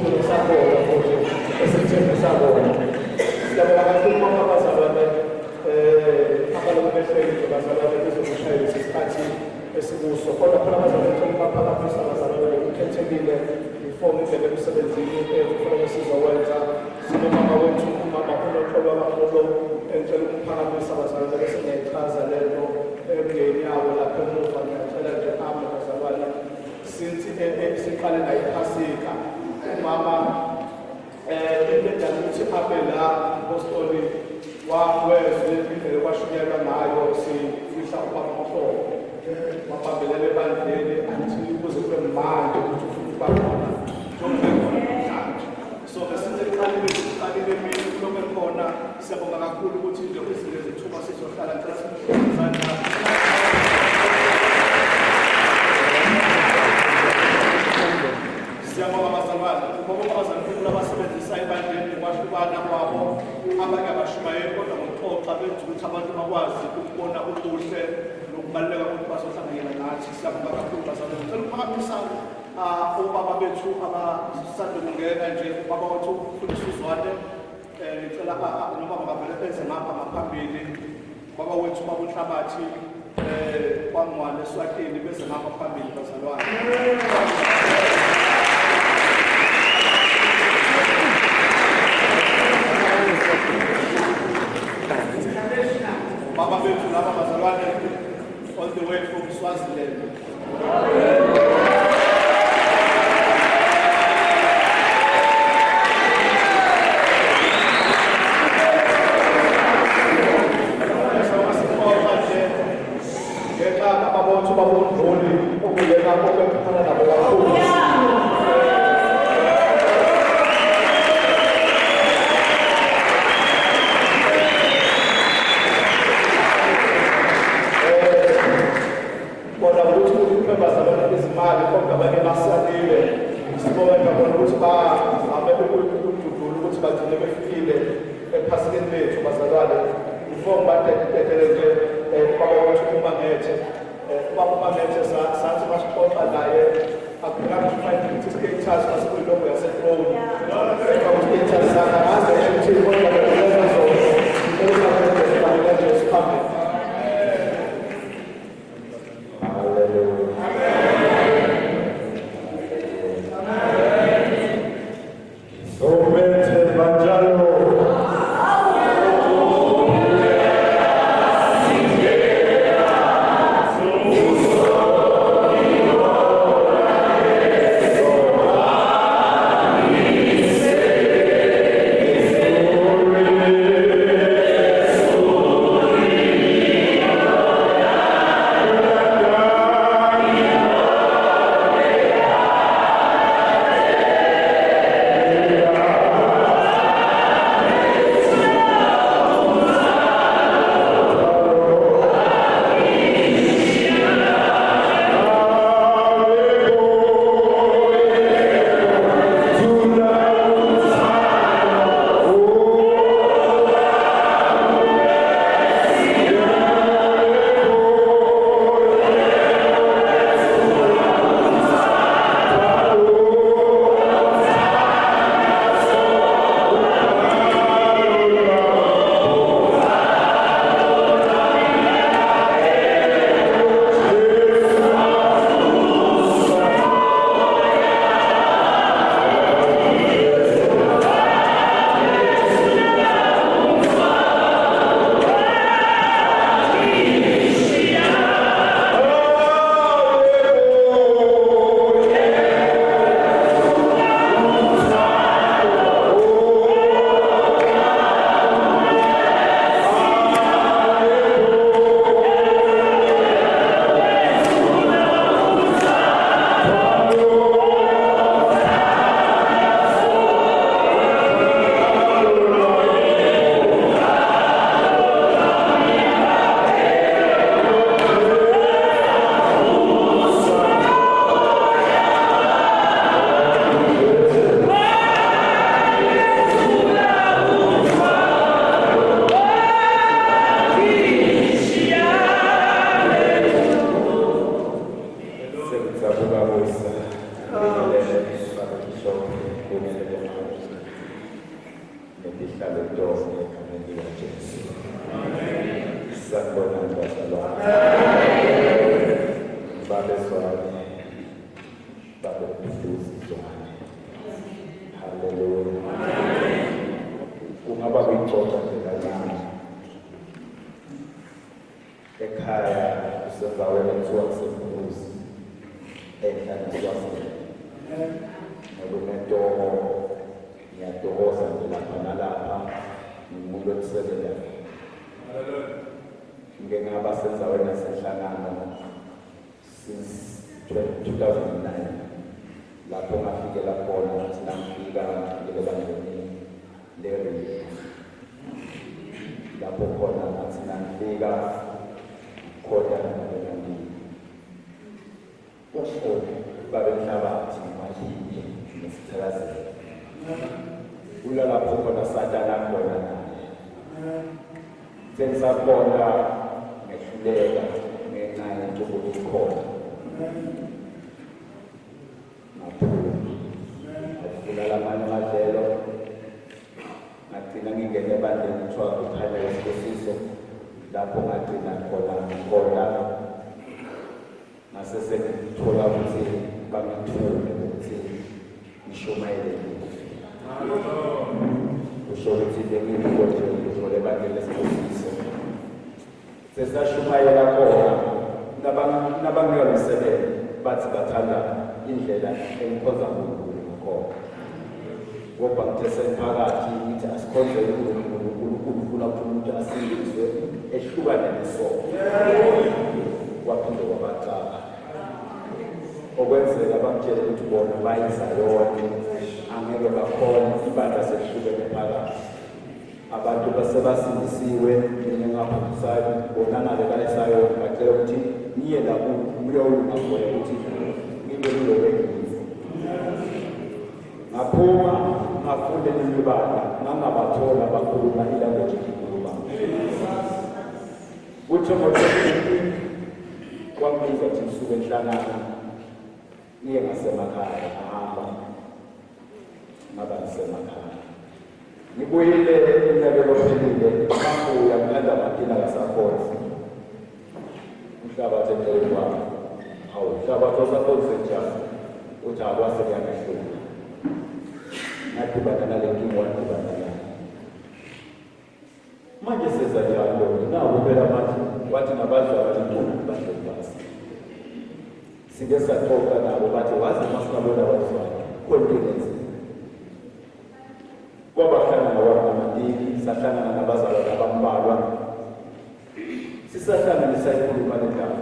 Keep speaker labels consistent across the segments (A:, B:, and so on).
A: isivuno sakhona futhi esithembisa kona. Siyabonga kakhulu abazalwane abaloku behleli abazalwane bezokushayela isikhathi esikuso. Kodwa khona abazalwane baphakamisa abazalwane ukukhethekile ifomu indlela emsebenzini kufanele sizowenza. Sinomama wethu umama unoxolo kakhulu engicela ukuphakamisa abazalwane bese ngiyayichaza lento emndeni yabo lapho emuva ngiyacela nje ame abazalwane since siqale nayo iphasika umama indlela ukuthi abe la apostoli wezwe indlela kwashunyelwa ngayo sifihla ubaba Mahlobo wabambelele ebandleni athi kuze kube manje ukuthi ufuna ukuba khona so siqalile mina kulobe khona. Siyabonga kakhulu ukuthi nje izinto zethuba sizohlala ngicela siyabonga abazalwane ngoba abazalwane abasebenzisa ebandleni kwahlukana kwabo abanye abashumayeli kodwa ngokuxoxa benza ukuthi abantu bakwazi ukubona ubuhle nokubaluleka kokuthi bazohlanganyela nathi. Siyabonga kakhulu abazalwane. Ngicela ukuphakamisa obaba bethu abasanda kungena nje ubaba wethu uFundisi Uzwane ngicela noma bangavele beze ngapha ngaphambili baba wethu babuhlabathi kwangwane Eswatini beze ngapha phambili bazalwane. Baba bethu laba bazalwane all the way from Swaziland.
B: Amen. netihlale ntosi egameni likaJesu. Sanibona bazalwane. Babezwane, babebhiduzizwane. Haleluya. Kungaba kuyixoxa nje kancane. Ekhaya kusendaweni ekuthiwa kuseMkhuzi, eNhlanhla. Nokumentomo ngiyatokoza nje lapha nalapha ngumuntu okusebelayo. Ngike ngaba sendaweni yaseNhlangano since 2009 lapho ngafikela khona ngathi nangifika ebangeni le-radio lapho khona ngathi nangifika khona nabelangini kukhona babenhlabathi malini nesithakazelo lapho khona Satana khona sensabona ngehluleka ngenxa yentubo ikhona ngafuna lamanye amadlelo ngagcina ngingene ebandleni kuthiwa ukhanya isibusiso lapho ngagcina khona ngikona ngasesengithola ukuthi bangithume ukuthi ngishumayele kusho ukuthi bengikho nje ngithole ebandleni lesibusiso sesashumayela khona nabangiyoliselela bathi bathanda indlela engikhoza uNkulunkulu ngakhona ngoba ngithe semphakathi ngithi asikhonze uNkulunkulu ufuna ukuthi umuntu asindiswe ehlukane nesono waphinde wabacala okwenzeka bamtshela ukuthi bona bayizayona angeke bakhona ibandla sehlukene phakathi abantu basebasindisiwe ngingaphathisayo bona ngabe bayisayo bacela ukuthi niye la kuyolunga khona ukuthi ngibe kulokwengizo ngaphuma ngafunde nemibala ngangabathola bakhuluma ilanguage ekhuluma kuthe ngokuthi kwambiza ukuthi ngisuke enhlangana niye ngasemakhaya ngahamba ngaba ngisemakhaya ngibuyile iminyaka elophelile ngabuya ngihamba amaphila kasakhona umhlabathi eceleni kwami hawu umhlabathi osakhonze njani uthi akwase kuyangehlula ngadibana nale nkinga wadibana nayo manje senza njalo nawo phela manje wathi nabadlali intombi bahleli phansi sike saxoxa nabo bathi wazi masingabona abazali kontinensi kwaba khona nawamanini sahlangana nabazali abambalwa sisahlanganisa ikhuluma lendaba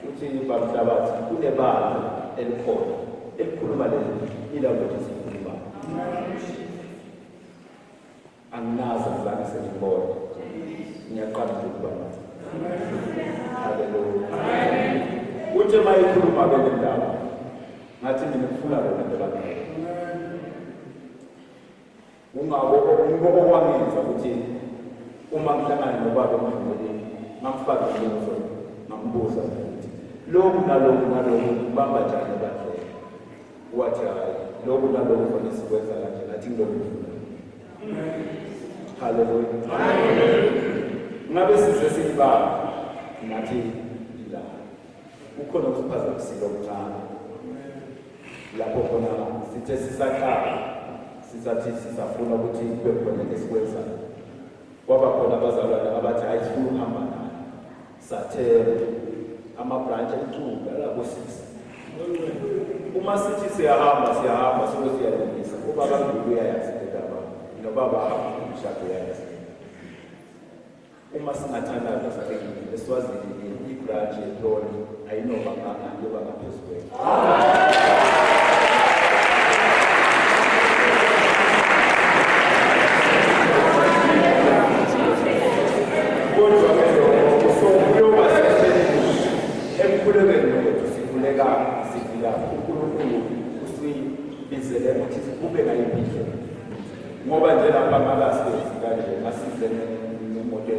B: uthi bamhlabathi kunebandla elikhona elikhuluma ilanguage esikhuluma anginazi ngizange sengibone ngiyaqala ukuba nathi haleluya uthi mayikhuluma le ndaba ngathi ngifuna lona ndabani ungakwenza ukuthi uma ngihlangana nobaba emhlabeni ngamfaka umbuzo ngambuza ukuthi lokhu nalokhu kubamba njani ebandleni wathi hayi lokhu nalokhu kufanele sikwenza kanje ngathi ngilokufuna haleluya ngabe size sibaba ngathi la ukhona ukusiphazamisile okuncane lapho khona sithe sisaqala sisathi sisafuna ukuthi kube khona esikwenzayo kwaba khona abazalwane abathi ayifuna ukuhamba nayo sathela ama-branch ecuba lapho sisi uma sithi siyahamba sobe siyalungisa ubaba Ndulu uyayazi indaba nobaba umshado uyayazi uma singathandana sathekile esiwazini ibranch yeTholi ayinoba ngangani yoba ngaphezulu kwethu ngoba nje lapha amalasi kanje masize nemoto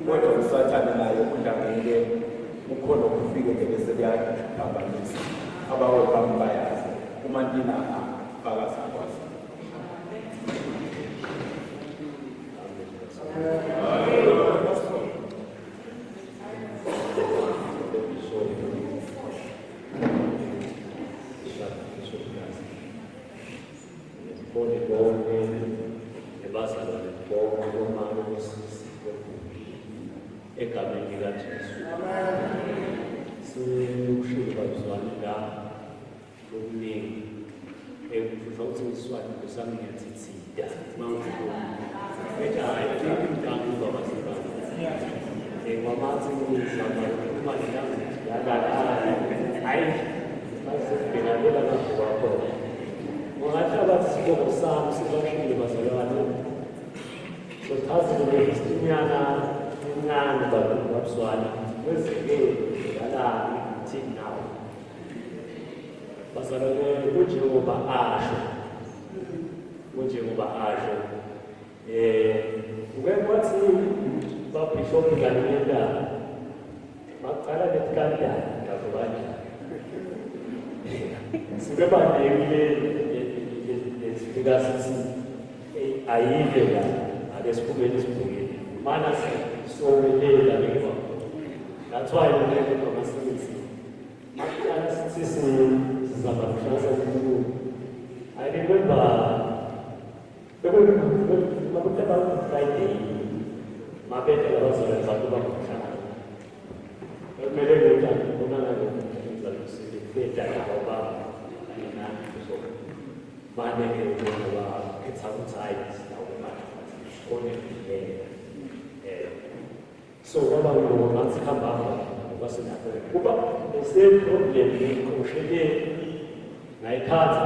B: kodwa usathana naye undangeke ukhona ukufike bese kuyaphambanisa abawe bambayazi uma ndina fakaza kwazi
C: sibone bonke nebazalwane bonke bomama bosisi egameni likaJesu. Siushilo bazalwane la okuningi ekufuza ukuthi ngiswane kusami ngiyathithida mangifuna ethi hayi ngimntana ubaba sibani ngwamathi ngizama imali yami yakala hayi basibhekela nakho bakho ungathi abathi sibongo sami sibashile bazalwane so thazi ngezinyana incane abantu babuswana kwezeke yala thina nawo bazalwane kuJehova asho ukwathi babishop kanina baqala letikanda ngakubani sibe bandekile lesifika sithi ayive la ake siphumele siphumele mana sowelela ngekho that's why we make it from us maqala sithi sizama kushasa kumuntu I remember bakutaba Friday mabete labazalwane bantu bakuhlala kumele ngithanda ubonana ngizalisile beta ngoba mina so manje ngoba it's outside now kone so ngoba ngoba sikhamba ngoba sinapho kuba ese problem ngikhoshele ngayikhatha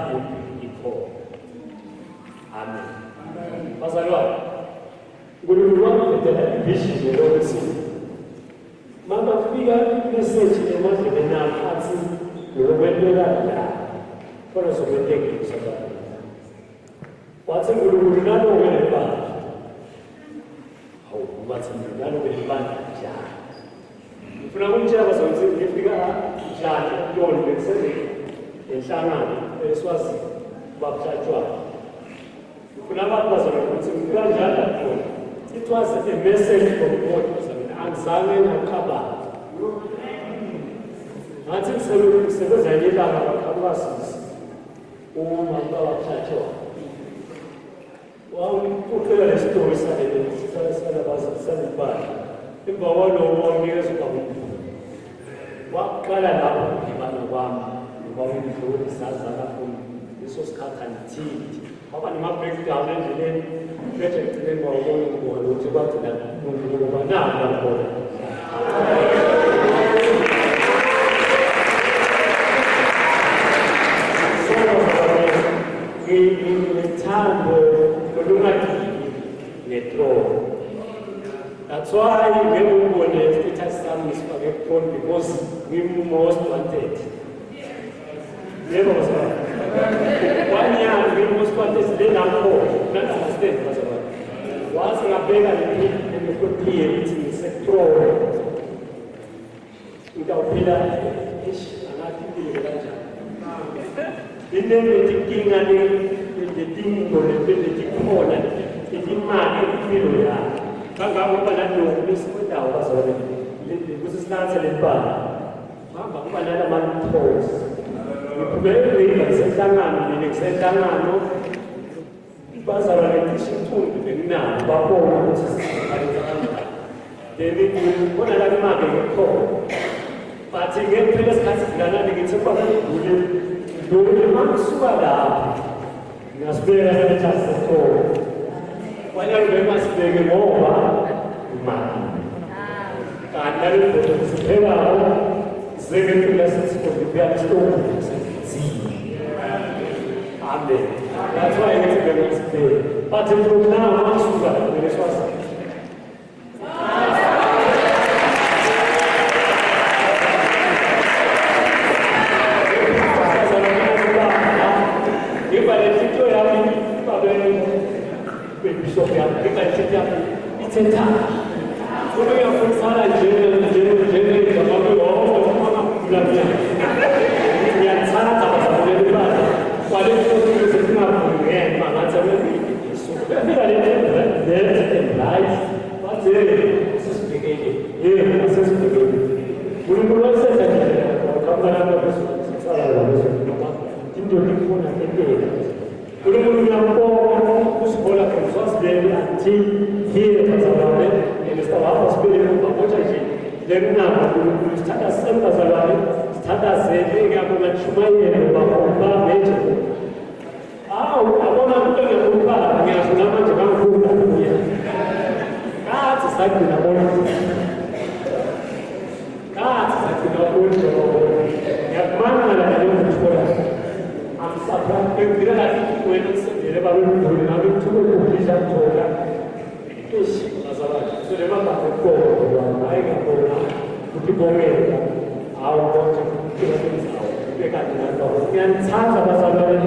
C: i4 amen bazalwane ngulungu wami ngidela vision lokho mama fika message emadlebeni ami athi ngokubekela la khona sokwentengisa sabantu wathi ngulungu nalo wena hawu bathi nalo wena njani ngifuna ukutshela bazonke ngifika njani yona bekusele enhlangano eswazi babhlatshwa ngifuna abantu bazonke ukuthi ngifika njani lapho. It was a message from God. Angizange ngakhaba. Ngathi ngisebenza ilanga bakhabasisi. Uma babaphatha. Wawuqoqela lesitory sakhe sisala bazisana bani. Emva kwalokho wangiyeza kakhulu. Waqala lapho ngibana kwami. Ngoba ngifuna sazana futhi leso sikhathi ngithini. Baba nima-breakdown endleleni bese ngicine ngawubona ukubona ukuthi bathi la ngoba nabo lapho ngithanda olungathini ne-throne. That's why ngengibone status sami sifake ku-throne because ngim-most wanted. Yebo basaba. One year we most wanted then I'm for. That's understand basaba. Once ngabeka le clear ukuthi ngisethrone. Ngawuphila angathi impilo kanjani. Inenkinga letinto letikhona imali impilo yakho. Kangangoba nalokho besikwendawo bazona kusisilanse lempala. Hamba kuba nalamaniphosi. Ngiphumelele ngisenhlangano ngisenhlangano bazalwane ngisithundu benginalo babona ukuthi sisayenzana. Then ngibona la imali ngikhona. Bathi ngempela isikhathi sikanani ngithi kwakule lokho mangisuka lapha ngasibeka eTasco wanyalo bemasibeke ngoba imali kanti lapho siphelayo singekho lesisikho ngiyastoma amen. That's why it's very today. But from now on, sugar, there is was. If I let you have bishop, it's a time. So we are from Sala, Guru It was there until here bazalwane ngesithatha hospital ngoba nje lemnamo sithatha sembazalwane sithatha zele ngakho Chumayela baba meje abona into ngekuphala ngiyazula manje bangifunda kuye kathi sagcina bona ngiyakubangala naleyo mthola amsapha engila lathi wena usendele babemdluli ngabe kuthuko ukudlisha thola ishi bazalwane so lemabhazi kokho hayi ngabona ukuthi bongela hawo konke kusebenzayo bekade ngakho ngiyanithanda bazalwane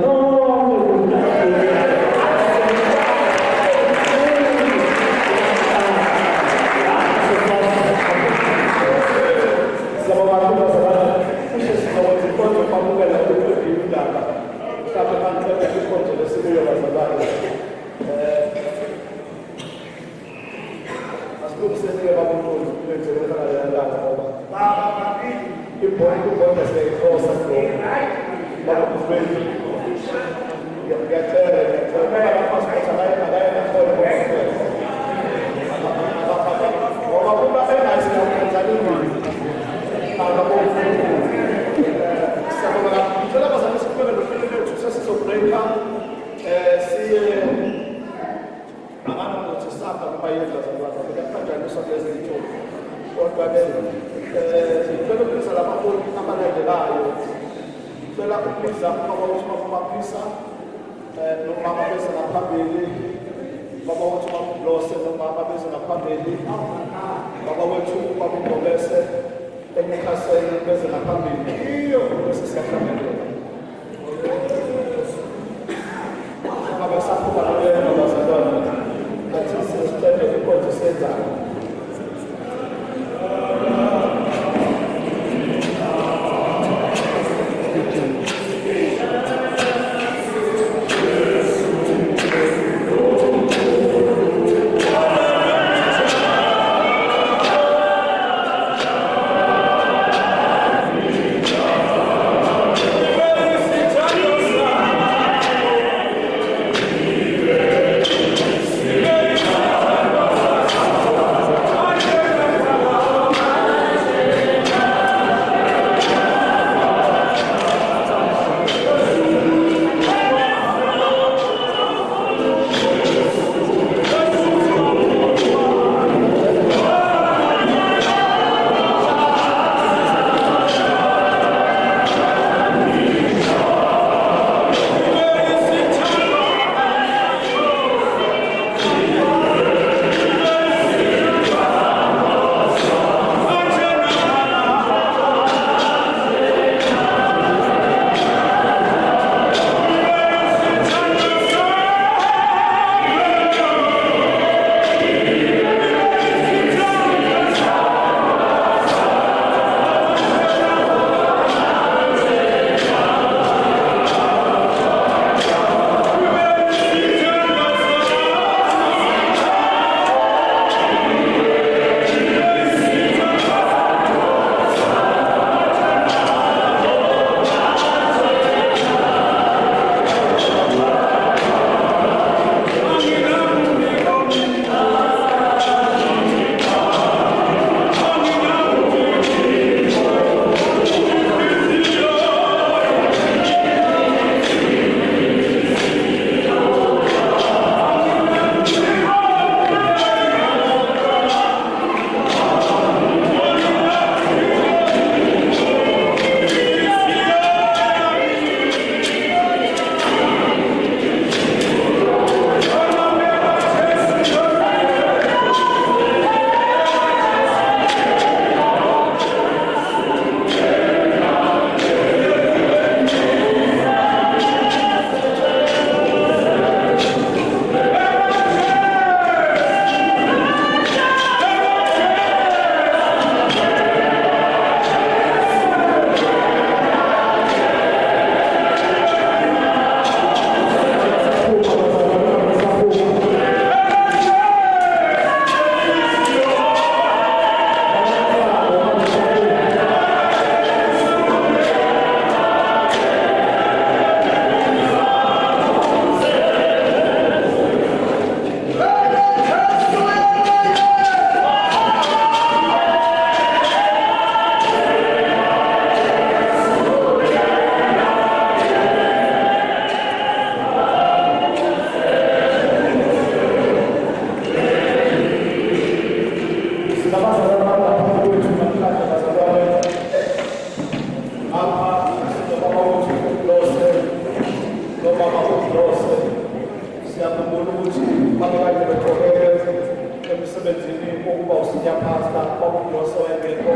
A: senior pastor okuyosowengekho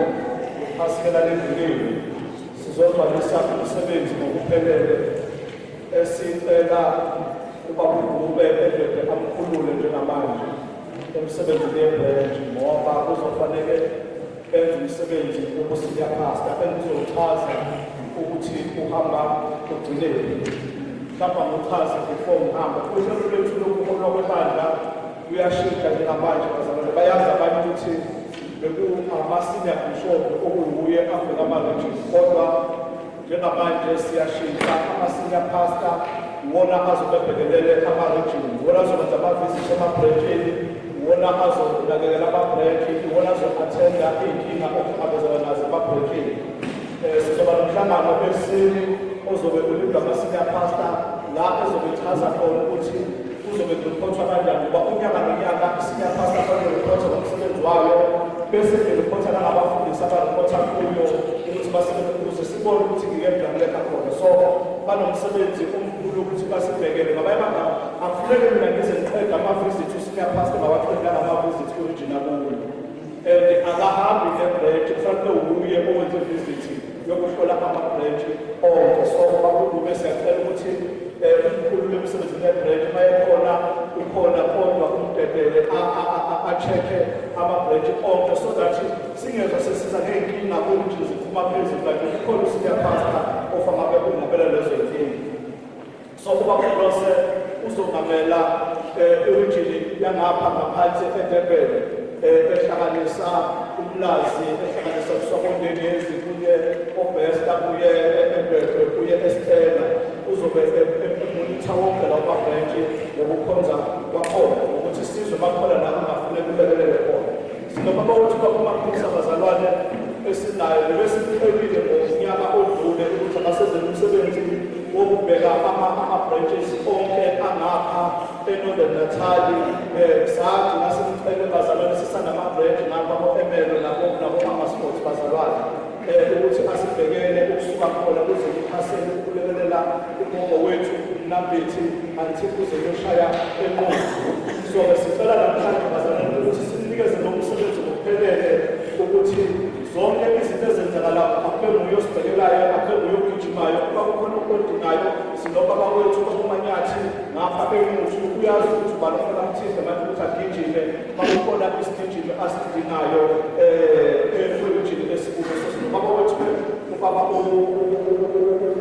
A: uphasikela lendulile sizogcwalisa umsebenzi ngokuphelele esicela ubaba uGube eDwebe amkhulule njengamanje emsebenzini yebranch ngoba kuzofanele enze umsebenzi wobusenior pastor engizochaza ukuthi uhamba ugcineni mhlawumbe ngochaza before ngihamba uhlelo lwethu lokuholwa kwebandla luyashintsha njengamanje bazalwane bayazi abantu ukuthi bekuama-senior bishop okuwuye afika ama-region kodwa njengamanje siyashintsha ama-senior pastor iwona azobebhekelele ama-region iwona azokwenza ama-visit emabranchini iwona azonakekela amabranch iwona azo-athenda iy'nkinga okuhlangabezana nazo emabranchini sizoba nomhlangano ekuseni ozobe ulindwa ama-senior pastor la ezobe chaza khona ukuthi kuzobe kuriphothwa kanjani ngoba unyaka nonyaka i-senior pastor afanele uriphothwa ngomsebenzi wayo bese ngiriphothwa nangabafundisi abariphothwa kuyo ukuthi basebenze ukuze sibone ukuthi ngiyemdlaleka khona so banomsebenzi omkhulu ukuthi basibhekele ngabanye amagama akufuneke mina ngize ngiqeda ama-visit u-senior pastor ngawaqedanga ama-visit ku-regional kuyo and akahambi ne-branch kufanele uye owenze visit yokuhlola ama-branch onke so bakube siyacela ukuthi umkhulu wemisebenzi ne-branch uma ekhona ukhona kodwa umdedele a-check-e ama-branch onke so that singezwa sesiza ngey'nkinga ukuthi ziphuma phezulu like ukhona u-senior pastor ofangabe unqabela lezo y'nkinga so kuba kulose uzonqabela irijini yangapha ngaphansi eDurban ehlanganisa uMlazi ehlanganisa uSwakondengezi kuye oBesta kuye eBheke kuye eStella uzobe emonitha wonke lawo mabranch ngokukhonza kwakhona ukuthi isizwe bakhona la kungafuneka ulekelele khona sinobaba wethu bakumaphisa abazalwane esinayo besiqhelile ngonyaka odlule ukuthi abasezele umsebenzi wokubheka ama-branches onke angapha eNorthern Natal sagcina simcele bazalwane sisanama-branch ngapha mo-Emelo nabo-Amasports bazalwane ukuthi asibhekele ukusuka khona kuze kuphasele ukulekelela ugogo wethu Nambethi until kuze kuyoshaya enqondo sobe sicela namhlanje bazalwane ukuthi sinikeze lo msebenzi ngokuphelele ukuthi zonke izinto ezenzakalayo akube nguye osibhekelayo akube nguye ogijimayo kuba kukhona okudingayo sinobaba wethu obumanyathi ngapha emuthi uyazi ukuthi ubalofola mthinde manje ukuthi agijime bakukhona isigijime asidingayo efurijini esikubo so sinobaba wethu ubaba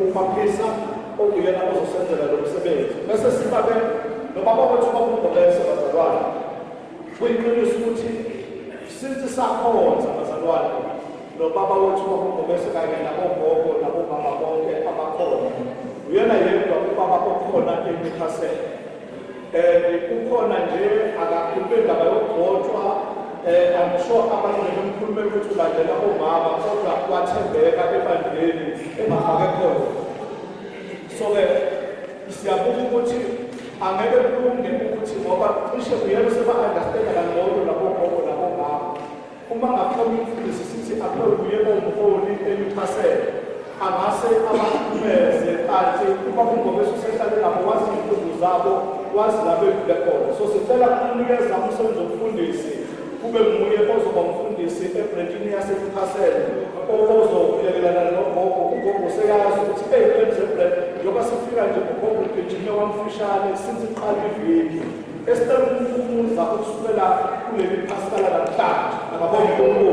A: umaphisa okuyena ozosenzela lo msebenzi bese sibabe nobaba wethu bakumbobese bazalwane kuyiqiniso ukuthi since sakhonza bazalwane nobaba wethu bakumbobese kanye nabogogo nabomama bonke abakhona uyena yedwa ubaba okhona emikhasela kukhona nje akakhuluma indaba yokugcotshwa I'm sure abantu bemkhulumela ukuthi ulandela omama kodwa kwathembeka ebandleni engafake khona so-ke siyabuka ukuthi angeke kulunge ukuthi ngoba cishe uyena seba-understanda kangcono nabogogo nabomama uma ngakhona umfundisi sithi akuye omholi emikhasela angase abahlukumeze kanti uma kungobese usehlale nabo wazi iy'nhlungu zabo wazi labe kule khona so sicela ukunikeza umsebenzi wokufundisi kube nguye ozoba umfundisi ebranchini yasemikhasela ozokulekelana nogogo ugogo seyazi ukuthi ey'lenzebranch njengoba sifika nje ugogo ugijime wamfishane since iqala iviki esicela ukumuza ukusukela kuleli phasikala namhlanje nakabonye ugogo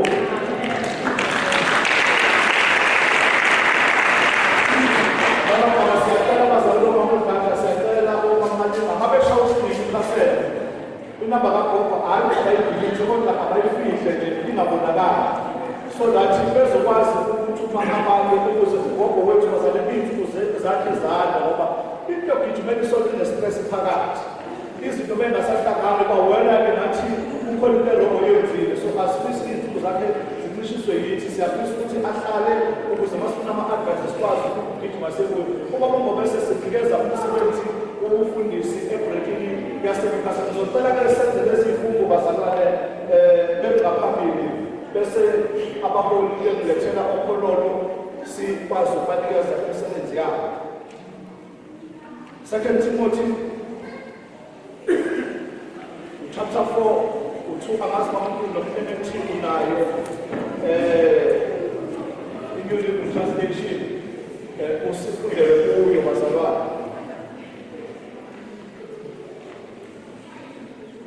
A: inamba kagogo hayi abayibhilithe kodwa abayifihle nje ingabonakali so that bezokwazi ukuthuma abanye ukuze ugogo wethu bazale iy'nsuku zakhe zanda ngoba into yokugijimela isonto ine-stress phakathi izinto bengasahlangani bawena-ke nathi kukhona into erongo yenzile so asifisi iy'nsuku zakhe zicishiswe yithi siyafisa ukuthi ahlale ukuze masifuna ama-advice sikwazi ukugijima sekuyo kuba kungobese sinikeza umsebenzi wokufundisi ebrekini yasemikhasela ngizocela-ke senze lezi y'fungo bazalwane bengaphambili bese abaholi bengilethela okhololo sikwazi ukubanikeza imisebenzi yabo 2 Timothy chapter 4 uthuka ngazi kakhulu nokuthini nayo New Living Translation usifundele kuyo bazalwane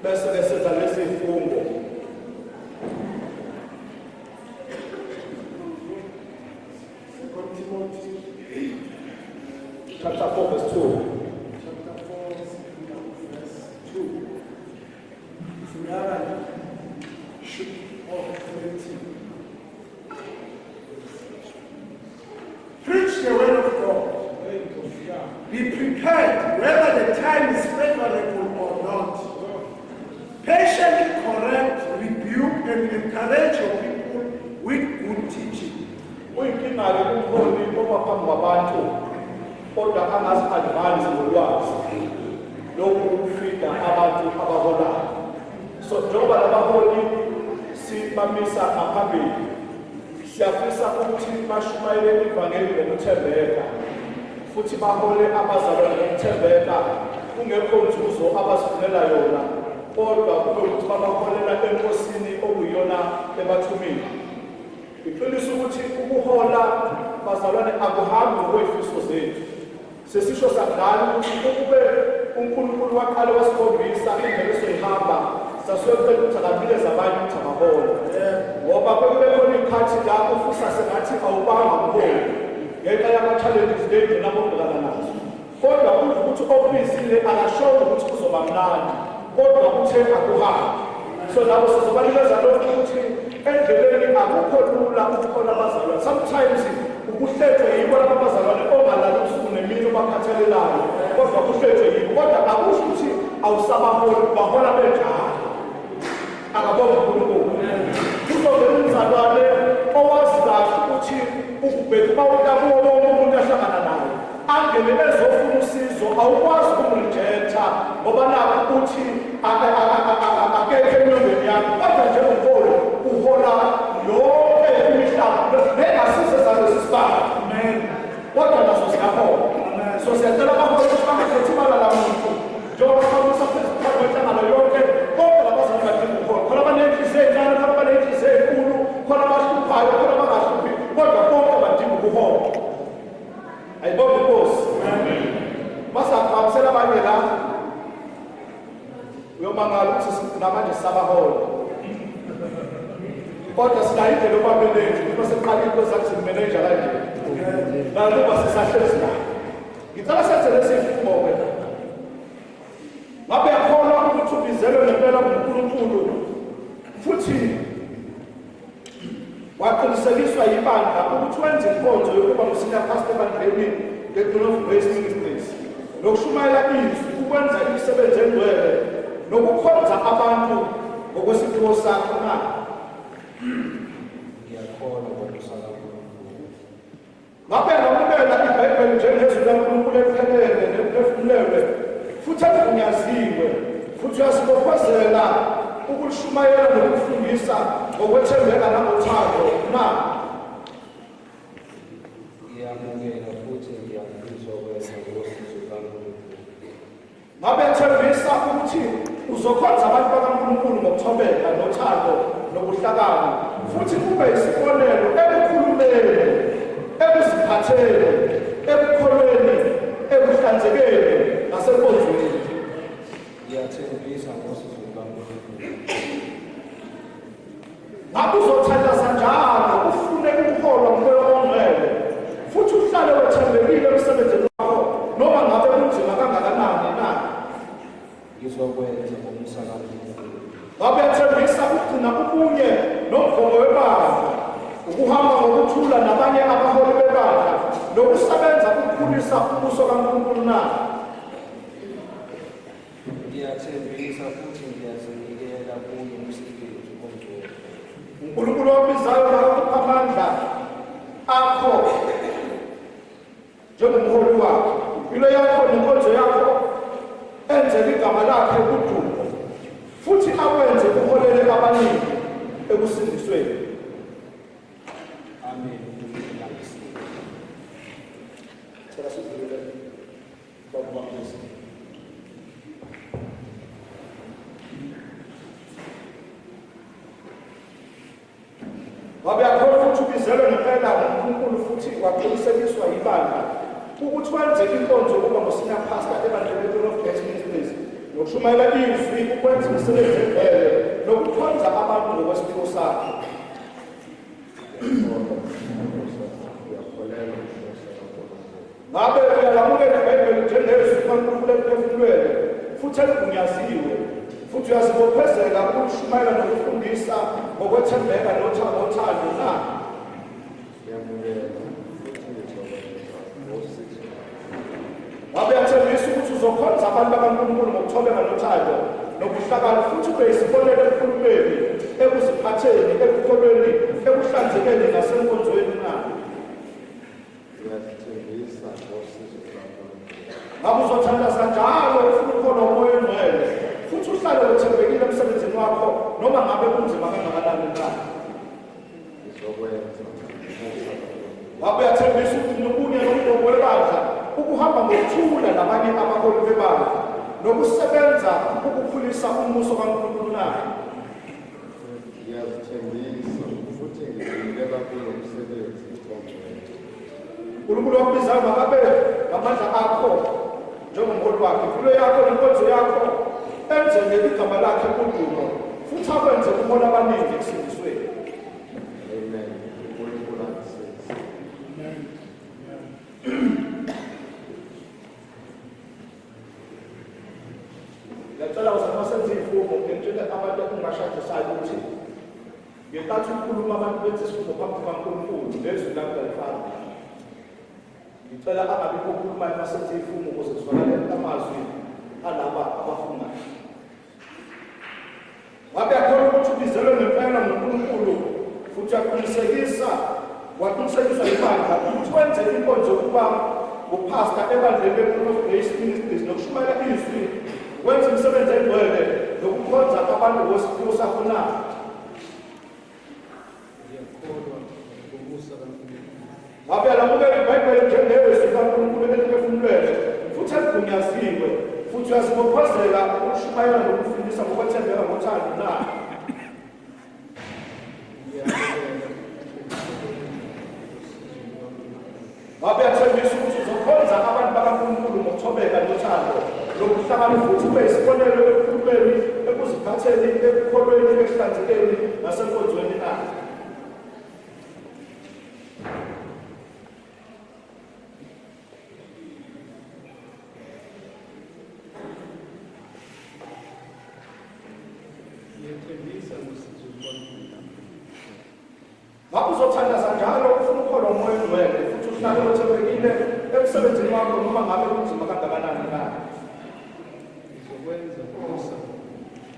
A: bese senza lesifungo chapter 4 verse 2
D: Preach the word of God. Be prepared whether the time is favorable or not. Patiently correct, rebuke, and encourage your people with good teaching.
A: uyinkinga ke kumholi ophambi kwabantu kodwa angazi-advance ngolwazi lokufida abantu abaholayo so njengoba labaholi sibamisa ngaphambili siyafisa ukuthi bashumayele ivangeli ngokuthembeka futhi bahole abazalwane ngokuthembeka kungekho nzuzo abazifunela yona kodwa kube ukuthi babaholela enkosini okuyiyona ebathumile iqiniso ukuthi ukuhola bazalwane akuhambi ngokwefiso zethu sesisho sakudala ukuthi ukube uNkulunkulu waqala wasikhombisa indlela esoyihamba sasiyocela ukuthi akabile zabanye ukuthi abahola ngoba bekube khona ikhathi la ufusa sengathi awubanga umholi ngenxa yama-challenges ley'ngenabobhekana nazo kodwa kudla ukuthi okubizile akashongo ukuthi kuzoba mnandi kodwa kuthe akuhambi so nabo sizobanikeza lokhu ukuthi endleleni akukho lula ukukhola abazalwane sometimes ukuhlethwe yibo laba abazalwane ongalali usuku nemini obakhathalelayo kodwa kuhlethwe yibo kodwa akusho ukuthi awusabaholi bahola benjalo akabonga uNkulunkulu kuzovela umzalwane owazi kahle ukuthi ukubheka bawutakuwo wonke umuntu ahlangana naye angene ezofuna usizo awukwazi ukumrejektha ngoba nabo ukuthi akekho emnyongweni yakho kodwa njengomholi uhola yonke imihlaba nengasize zalesi sibalo kodwa nazo ziyahola so siyacela abaholi ukuthi bangakhethi malala muntu njengoba bamisa phezu kwenhlangano yonke kodwa labazali badinga uhola khona abanenhliziyo encane khona abanenhliziyo enkulu khona abahluphayo khona abangahluphi kodwa bonke badinga ukuhola ayibonge inkosi basahambisela abanye la uyomangala ukuthi namanje sabahola kodwa sinayo indlela yokwameneja uma seqala into zathi simeneja kanje nakuba sisahlezi la ngicela senze lesifungo wena ngabe yakholwa ukuthi ubizelwe ngempela nguNkulunkulu futhi waqinisekiswa yibandla ukuthi wenze inkonzo yokuba ngusenior pastor ebandleni le-North West Ministries nokushumayela izwi ukwenza imisebenzi engcwele nokukhonza abantu ngokwesiphiwo sakho na
B: ngiyakholwa ngokusala kuNkulunkulu
A: ngabe ngokubela iBhayibheli njengezwi laNkulunkulu eliphelele neliphefumulelwe futhi egunyaziwe futhi uyasibophezela ukulishumayela nokufundisa ngokwethembeka nangothando na
B: ngiyamukela futhi ngiyafisa ukwenza ngosizo kaNkulunkulu
A: ngabe thembisa ukuthi uzokhonza abantu bakaNkulunkulu ngokuthobeka nothando nobuhlakani futhi kube isibonelo ekukhulumeni ekuziphatheni ekukholweni ekuhlanzekeni nasenkonzweni
B: ngiyathembisa ngosizo kaNkulunkulu
A: ngabe uzothandaza njalo ufune ukuholwa ngumoya ongcwele futhi uhlale wethembekile emsebenzini wakho noma ngabe kunzima kangakanani na
B: ngizokwenza ngomusa kaNkulunkulu
A: ngabe thembisa ukugcina ubunye nomgomo webandla ukuhamba ngokuthula nabanye abaholi bebandla nokusebenza ukukhulisa ubuso kaNkulunkulu na
B: ngiyathembisa futhi ngiyazinikela kuye umsebenzi omngcwele
A: uNkulunkulu wabizayo akupha amandla akho njengomholi wakhe impilo yakho nenkonzo yakho enzele igama lakhe kudumo futhi awenze uholele abaningi ekusindisweni
B: amen
A: Cela se brûle. Vamos voir isso. wabizelwe ngempela uNkulunkulu futhi waqinisekiswa yibandla ukuthi wenze inkonzo yokuba ngusenior pastor ebandleni of Grace Ministries nokushumayela izwi ukwenza umsebenzi egcwele nokukhonza abantu ngokwesipho sakhe. Ngabe uyalamukela iBhayibheli njengezwi likaNkulunkulu eliphefumulelwe futhi eligunyaziwe futhi uyazibophezela ukushumayela nokufundisa ngokwethembeka nothando na? Ngabe uyathembisa ukuthi uzokhonza abantu bakaNkulunkulu ngokuthobeka nothando nokuhlakala futhi ube yisibonelo ekhulumeni, ekuziphatheni, ekukholweni, ekuhlanzekeni nasenkonzweni na? Ngabe uzothandaza njalo ufuna ukukholwa umoya ongcwele futhi uhlale uthembekile emsebenzini wakho noma ngabe kunzima kangakanani na? Ngabe uyathembisa ukuthi nokunye nomdoko webandla ukuhamba ngokuthula nabanye abaholi bebandla nokusebenza ukukhulisa umuso kaNkulunkulu na? uNkulunkulu wakubizayo makabe ngamandla akho njengomholi wakhe, impilo yakho nenkonzo yakho enzele igama lakhe kudumo futhi akwenze umoya abaningi ekusindisweni. Ngiyacela uzama senze ifumo ngitshele abantu okungashadisayo ukuthi ngenkathi ukhuluma abantu benze isifumo phambi kukaNkulunkulu nezwi lakho alifana. Ngicela angabikho ukhuluma emasenze ifumo ukuze kuzwakale amazwi alaba abafungayo. Ngabe yakhona ukuthi ubizelwe ngempela nguNkulunkulu futhi waqinisekiswa yibandla ukuthi wenze inkonzo yokuba ngupastor ebandleni of Grace Ministries nokushumayela izwi wenze umsebenzi engcwele nokukhonza abantu ngokwesipho sakho na? Ngabe uyalamukela iBhayibheli njengezwi likaNkulunkulu eliphefumulelwe futhi eligunyaziwe futhi uyazibophezela ukushumayela nokufundisa ngokwethembeka ngothando na? Ngabe uyathembisa ukuthi uzokhonza abantu bakaNkulunkulu ngokuthobeka nothando nokuhlakala futhi ube yisibonelo ekukhulumeni, ekuziphatheni, ekukholweni, ekuhlanzekeni nasenkonzweni na? Ngabe uzothandaza njalo ufuna ukukholwa umoya ongcwele futhi uhlale uthembekile emsebenzini wakho noma ngabe kunzima kangakanani na?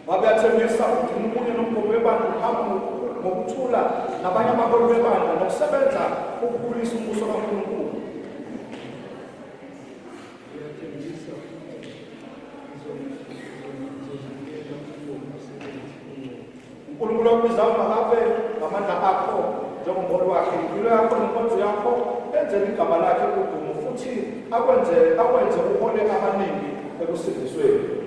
A: Ngabe uyathembisa ukuthi nomunye nomgomo webandla uhamba ngokuthula nabanye abaholi bebandla nokusebenza ukukhulisa umbuso kaNkulunkulu? uNkulunkulu wakubizayo makabe ngamandla akho njengomholi wakhe, impilo yakho nenkonzo yakho enzele igama lakhe kudumo futhi akwenze uhole abaningi ekusindisweni.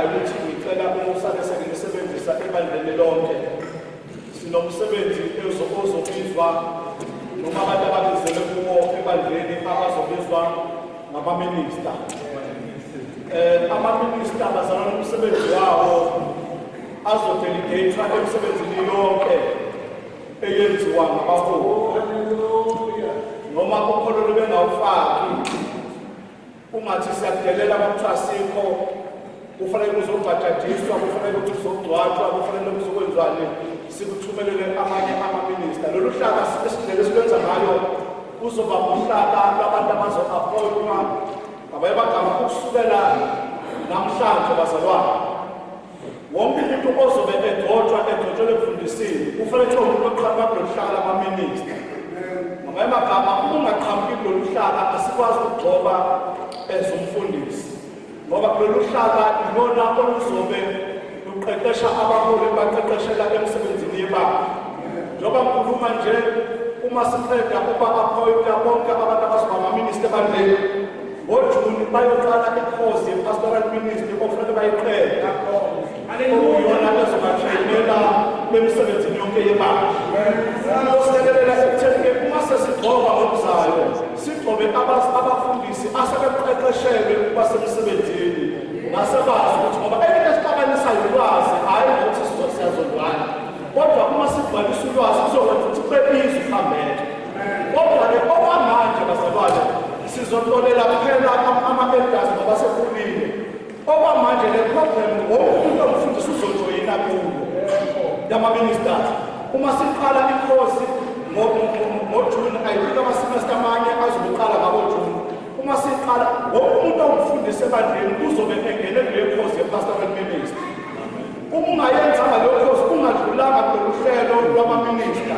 A: ukuthi ngicela umusane sengilisebenzisa ebandleni lonke. Sinomsebenzi ozobizwa noma abantu ababizele kuwo ebandleni abazobizwa ngamaminista. Amaminista bazalwa nomsebenzi wawo azodelegatwa emsebenzini yonke eyenziwa ngabaholi. Noma ukholo lubengawufaki ungathi siyakudelela ukuthi asikho kufanele kuzobhajajiswa, kufanele kuzogcwatshwa, kufanele kuzokwenzwani, sikuthumelele amanye amaminista. Lolu hlaka esilwenza ngayo kuzoba uhlaka labantu abazo-appointwa abayebagama ukusukela namhlanje bazalwane. Wonke umuntu ozobe edotshwa ekufundisini kufanele kube umuntu oqhamuka kulolu hlaka lamaminista. Ngamanye amagama ungaqhamuki kulolu hlaka asikwazi ukugcoba umfundisi, ngoba kulolu hlaka ilona oluzobe luqeqesha abaholi baqeqeshela emsebenzini yebandla. Njengoba ngikhuluma nje, uma siqeda ukuba-appointa bonke abantu abazoba amaminista ebandleni, ngoJuni bayoqala ikhozi ye-pastoral ministry okufanele bayiqede, okuyiyona ezobatreyinela emsebenzini yonke yebandla. Kuselekelela ekutheni-ke uma sesigcoba ngokuzayo, sigcobe abafundisi asebeqeqeshelwe ukuba semsebenzini, nasebazi ukuthi ngoba into esixabanisayo ulwazi, hhayi ukuthi siyazolwana, kodwa uma sigcwalisa ulwazi kuzokwenza ukuthi kube easy ukuhambeka. Kodwa-ke okwamanje bazalwane sizotolela kuphela ama-elders ngoba sekhulile. Okwamanje le program wonke umuntu omfundisi uzojoyina kuyo yama-ministers. Uma siqala ikhosi ngoJuni, ayifika amasemester amanye azobuqala ngaboJuni. Uma siqala wonke umuntu omfundisi ebandleni uzobe engene kule khosi ye-pastoral ministry. Uma ungayenzanga leyo khosi, ungadlulanga kulolu hlelo lwamaminista,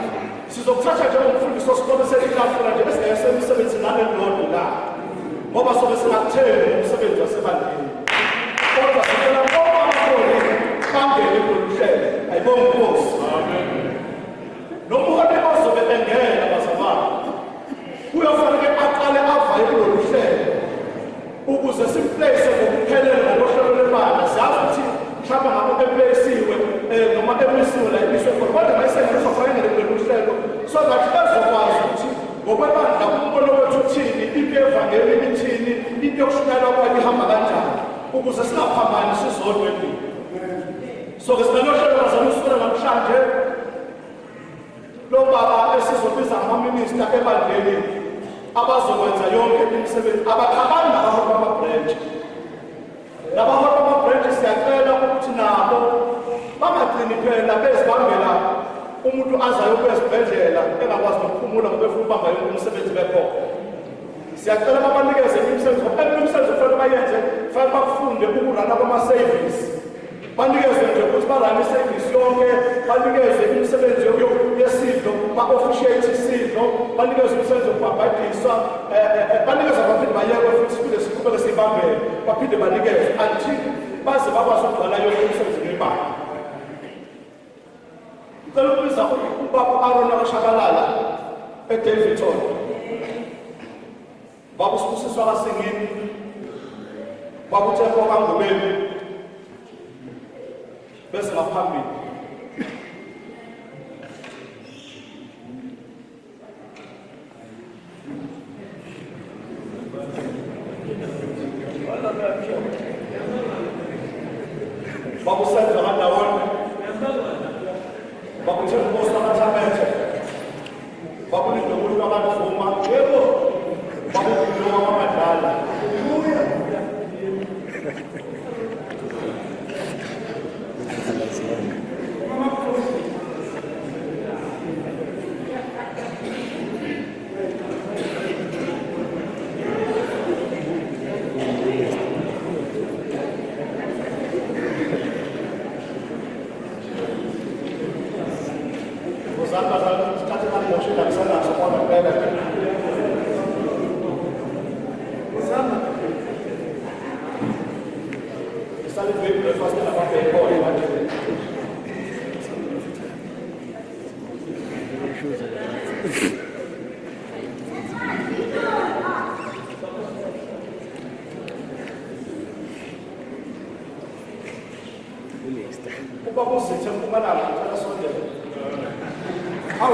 A: sizokuthatha njengomfundisi osikole selitafula nje esingayese emsebenzini nalelodwa la, ngoba sobe singakuthembi umsebenzi wasebandleni. Kodwa sicela bonke abaholi bangene kulolu hlelo. Ayibonge inkosi. Nomholi ozobe engena bazalwane kuyofanele aqale avaye kulolu hlelo ukuze simplace ngokuphelele ngohlelo lwebandla. Siyazi ukuthi mhlawumbe ngabe eplacisiwe noma emisiwe la emiswe khona, kodwa mayisengeniswa fanele kulolu hlelo so that ezokwazi ukuthi ngokwebandla umbono wethu uthini, into evangeli ithini, into yokushunyayelwa kwayo ihamba kanjani, ukuze singaphambani sizodwa empini. So-ke sinalohlelo bazalwane usukela namhlanje lo baba esizobiza amaminista ebandleni abazokwenza yonke imisebenzi. Abaxabani nabaholi bama-branch. Nabaholi bama-branch siyacela ukuthi nabo bangagcini phela bezibambela umuntu azayo kwezibhedlela engakwazi nokuphumula ngoba efuna ukubamba yonke umsebenzi bekhona. Siyacela babanikeze imisebenzi, ngoba imisebenzi kufanele bayenze, kufanele bafunde ukurana kwama-service. Banikeze nje ukuthi barane isevisi yonke, banikeze imisebenzi yesidlo, ba-officiate isidlo, banikeze umsebenzi wokubhabhadiswa, banikeze abaphinde bayekwe futhi siphinde siqhubeke siyibambele, baphinde banikeze until baze bakwazi ukugcwala yonke emsebenzini webandla. Ngicela ukubiza ubaba u-Aaron Akashabalala eDaveyton. Baba uSibusiswa kaSingini, baba uTheko kaNgubeni, bese ngaphambili. Baba uSenzo kaNdawonye, baba uThembiso kaThamethe, baba uNdlovu kaMadluma, yebo, baba uNdlovu kaMadlala.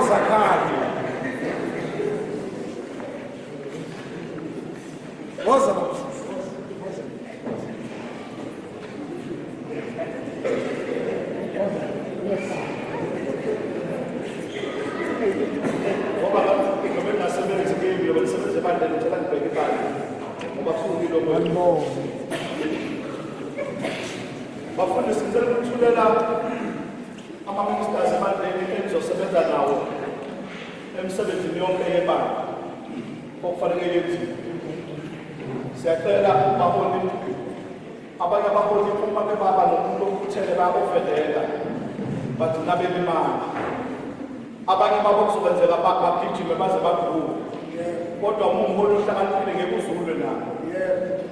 D: awuzakhali. Woza baba.
A: Bafundisi ngicela ukuthulela ama-ministers emandleni enizosebenza nawo emsebenzini yonke yebandla okufanele yenziwe. Siyacela abaholi, abanye abaholi uma bebaba nomuntu okhuthele bayabofedela bagcina belimala. Abanye babo kuzokwenzeka bagijime baze baguruke. Kodwa uma umholi ohlakaniphile ngeke uzulwe nabo.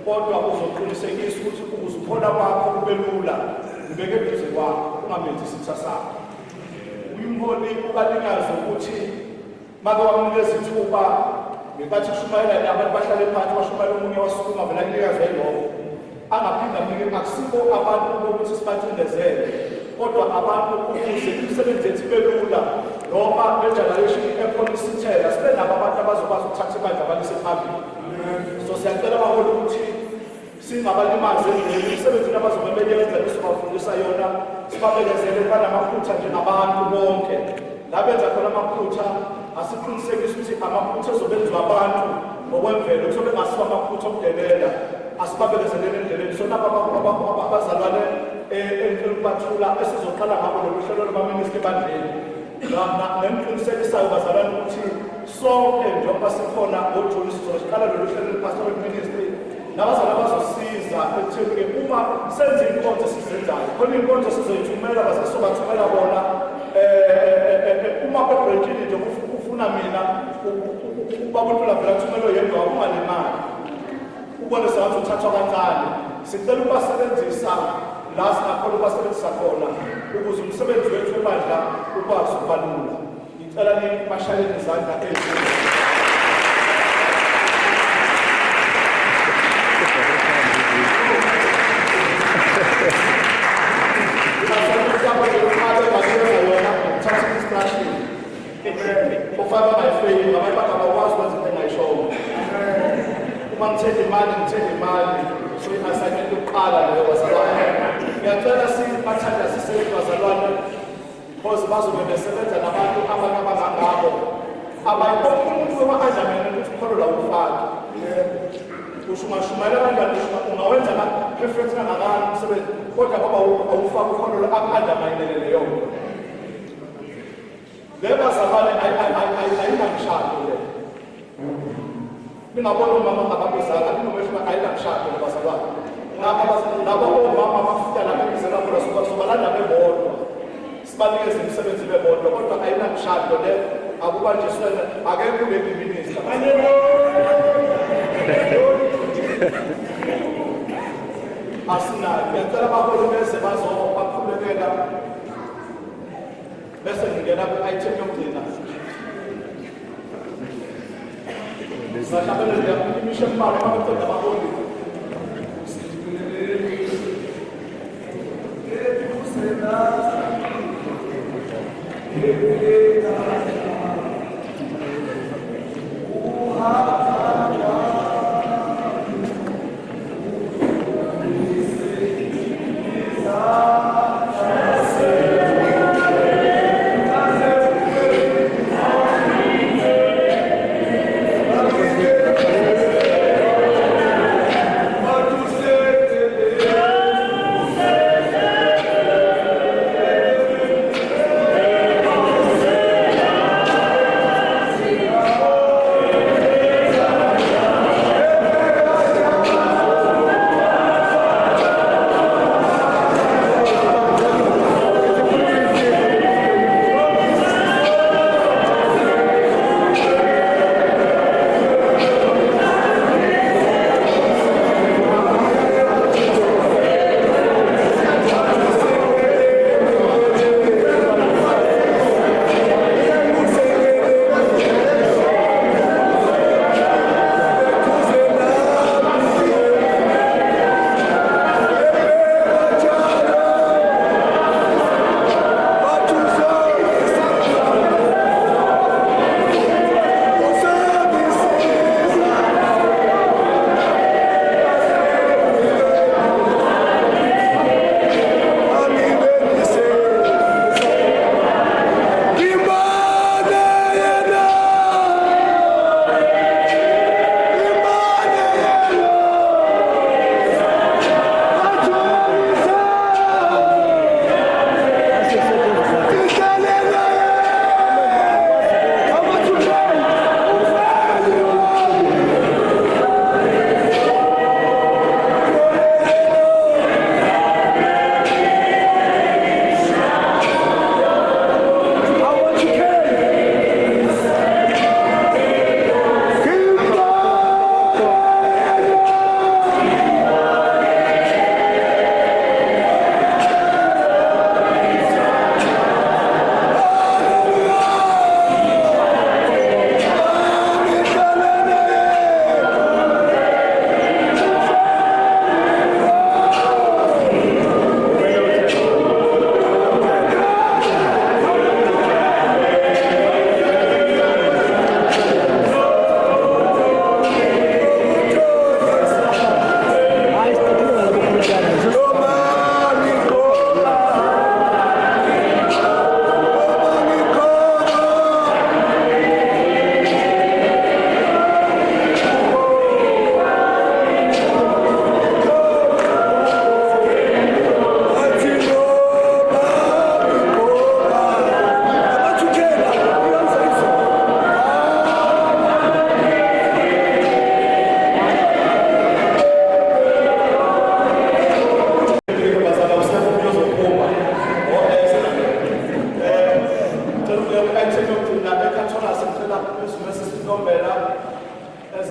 A: Kodwa uzoqinisekisa ukuthi ukuziphola kwakho kube lula, ubeke eduze kwakho, ungamenzi isitha sakho. Umholi ukalikazi ukuthi make wamnikeza ithuba ngenkathi kushumayela abantu bahlale phansi bashumayela omunye wasukuma vele anikazwe yiloko. Angaphinda amnike akusikho abantu bokuthi sibathindezele, kodwa abantu ukuze imisebenzi yethu ibe lula noma le-generation ekhona isithela sibe nabo abantu abazokwazi ukuthatha ibandla balise phambili. So siyacela abaholi ukuthi singabalimazi endleleni emsebenzini abazobe beyenza esibafundisa yona, sibabekezele banamaphutha njengabantu bonke. La benza khona amaphutha asiqinisekise ukuthi amaphutha ezobenziwa abantu ngokwemvelo kuzobe ngasiwa amaphutha okudelela, asibabekezelele endleleni. So nabo abazalwane ukubathula esizoqala ngabo lolu hlelo lwabaministi ebandleni neniqinisekisayo bazalwane ukuthi sonke njengoba sikhona ngoJuni sizoqala lolu hlelo lwe-pastoral ministry nabazalwane bazosiza ekutheni uma senze inkonzo esizenzayo khona inkonzo sizoyithumela basesobathumela bona uma bebrekile nje ufuna mina ubabuntula vela thumelo yedwa ungalimali ubone sengathi uthathwa kancane. Sicela ukubasebenzisa la singakhona ukubasebenzisa khona ukuze umsebenzi wethu webandla ukwazi ukuba lula. Ngicela nibashayele izandla ezimbi. Ufaka ngayifeyili ngabantu bakabakwazi ukwenza into engayishongo. Uma ngithethe imali so i-assignment yokuqala leyo bazalwane. Ngiyacela sibathanda sisebenze bazalwane because bazobe besebenza nabantu abanye abangangabo. Abanye umuntu wema-adamene ukuthi ukholo la ufake. Ushumayela kanjani ungawenza perfect kangakani umsebenzi kodwa ngoba awufaka ukholo aku-adamayinele leyo nto. Le bazalwane ayinamshado le. Ningabona umama ngababizana ninomehluka ayinamshado le bazalwane. Labo omama abafika lapha emizela khona sobalanda bebodwa. Sibanikeze imisebenzi bebodwa kodwa ayinamshado le akubanjiswe akekho le minister. Asinayo. Ngiyacela abaholi bese bazoqhubekela bese ngingena ku-item yokugcina. Sizahlabeleza imisho embalwa abaqeda abaholi.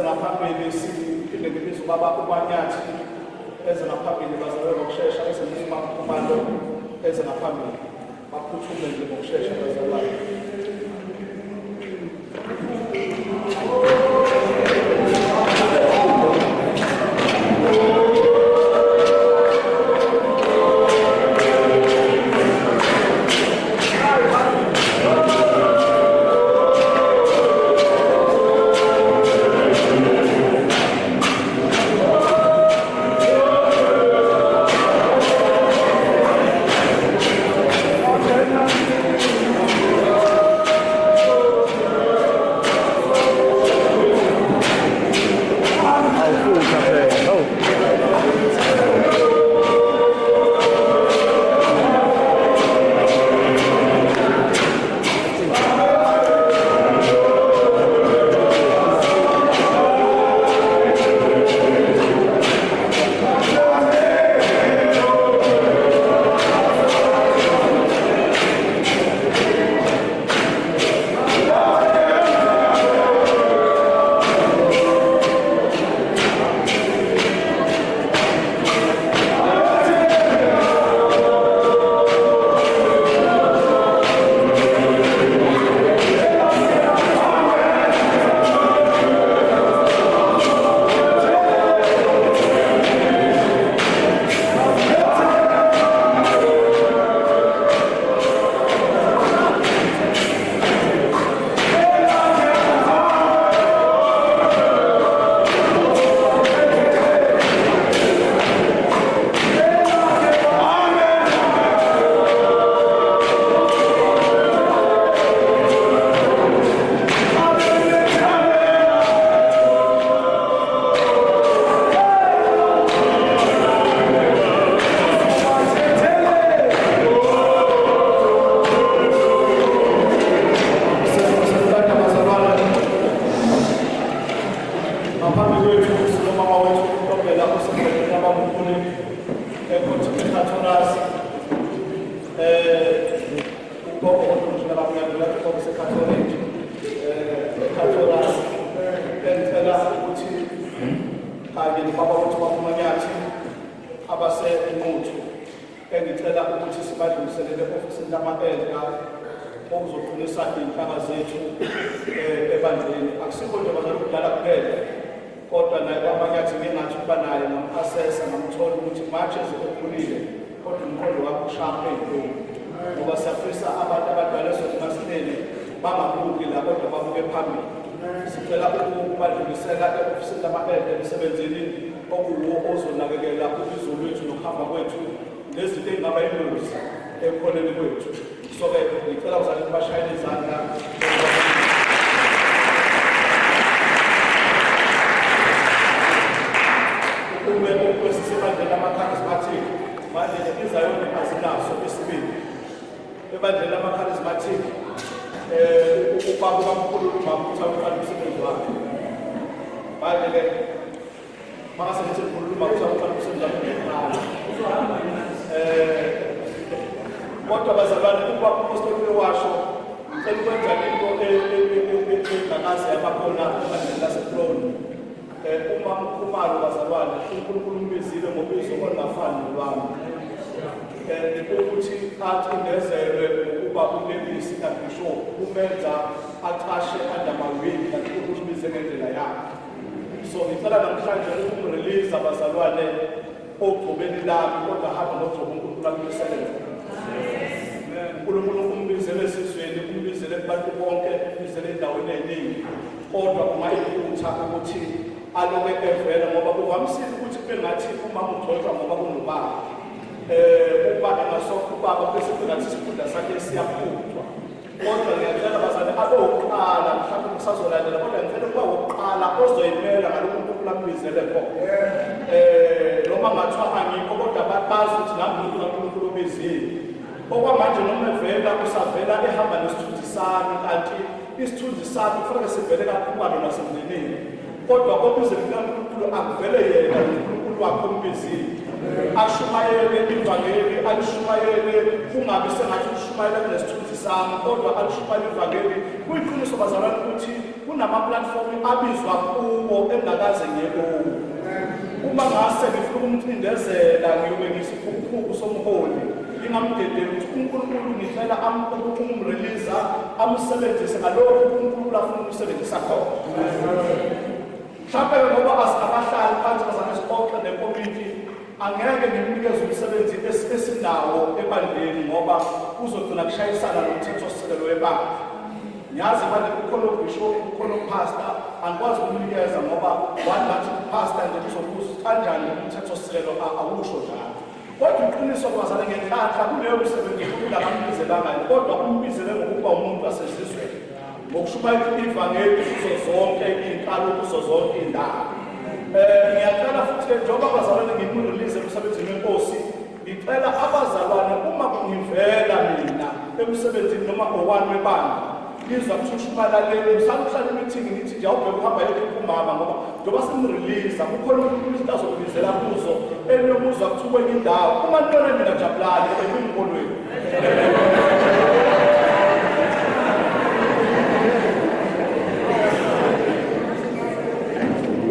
A: ngaphambili siphinde ngibize ubaba uKwanyathi eze ngaphambili bazalwane ngokushesha bese ngizima ukhumalo eze ngaphambili baphuthume nje ngokushesha bazalwane. Engicela ukuthi sibadluliselele ofisini lama-elder okuzoqinisa iy'nhlaka zethu ebandleni. Akusikho nje bazalwane ukudlala kuphela, kodwa naye kwamanyathi ngingathi ukuba naye ngamphasesa ngamthola ukuthi manje ekhulile kodwa umqondo wakho ushaphe ey'ntweni, ngoba siyafisa abantu abadala esomasileni bangabuki la kodwa babuke phambili. Sicela ukubadlulisela e-ofisini lama-elder emsebenzini okuwo ozonakekela ubizo lwethu nokuhamba kwethu nezinto ey'ngaba yingozi ekukholeni kwethu. So-ke ngicela bazalwane bashayele izandla. Ukube kwesisebandleni ama-charismatic manje izayoni azinaso isibindi ebandleni ama-charismatic ubaba ukamkhulu uMamutha uqala umsebenzi wakhe. Manje-ke makasethi ukhuluma uMamutha uqala umsebenzi wakhe kodwa bazalwane ukuba umpostoli washo ngicela ukwenza into engakaze yabakhona ebandleni laseThrone. Uma ukhumalo bazalwane uNkulunkulu umbizile ngobizo olungafani nolwami ukuthi acindezelwe ukuba uNebisi kaBishop umenza aqashe andamawini kanti ubize ngendlela yakhe. So ngicela namhlanje ukumrelease abazalwane ogcobeni lami kodwa hamba nogcobo uNkulunkulu akulisebenza. uNkulunkulu umbizele esizweni, umbizele kubantu bonke, umbizele endaweni eziningi, kodwa ungayiphutha ukuthi alobe evela ngoba kuvamisile ukuthi kube ngathi umama ugcotshwa ngoba kunobaba. Uba engasokho ubaba bese kungathi isikhundla sakhe siyaphuthwa. Kodwa ngiyacela bazalwane abokuqala mhlawumbe kusazolandela kodwa ngicela ukuba wokuqala ozoyimela ngalokho uNkulunkulu ambizele khona. Noma ngathiwa angikho kodwa bazi ukuthi nami uNkulunkulu ubizile. Okwamanje noma evela usavela ehamba nesithunzi sami kanti isithunzi sami kufanele sivele kakhulu nasemndenini. Kodwa obize uNkulunkulu akuvele yena uNkulunkulu wakho umbizile. Ashumayele ivangeli, alishumayele kungabi sengathi ushumayela kunesithunzi sami, kodwa alishumayele ivangeli. Kuyiqiniso bazalwane ukuthi kunama-platform abizwa kuwo engakaze ngiyekuwo. Uma ngase ngifuna ukumcindezela ngiyobe ngisiphukuphuku somholi, ngingamdedeli ukuthi uNkulunkulu ngicela umrelease amsebenzise ngalokho uNkulunkulu afuna ukusebenzisa khona. Mhlawumbe ngoba abahlali phansi bazame sixoxe nekomiti, angeke ngimnikeze umsebenzi esinawo ebandleni ngoba uzogcina kushayisana nomthethosisekelo webandla. Ngiyazi manje kukhona ubishop, kukhona upastor, angikwazi ukumnikeza ngoba one bathi upastor nje kuzobuza kanjani umthethosisekelo awusho njalo. Kodwa iqiniso kwazana ngenhlanhla kuleyo msebenzi uNkulunkulu akambizelanga, kodwa umbizele ngokuba umuntu wasezizweni, ngokushumayela ivangeli kuzo zonke iy'nkalo, kuzo zonke iy'ndawo. Ngiyacela futhi njengoba abazalwane ngimrelease emsebenzini wenkosi, ngicela abazalwane uma ngivela mina emsebenzini noma ngowani webandla, ngizwa kushushumayela leli mhlawumbe imithingi ngithi nje awubheka uhamba yedwa kumama ngoba njengoba simrelease kukhona izinto azobizela kuzo enomuzwa kuthiwa kwenye indawo. Uma nibona mina jabulani emingolweni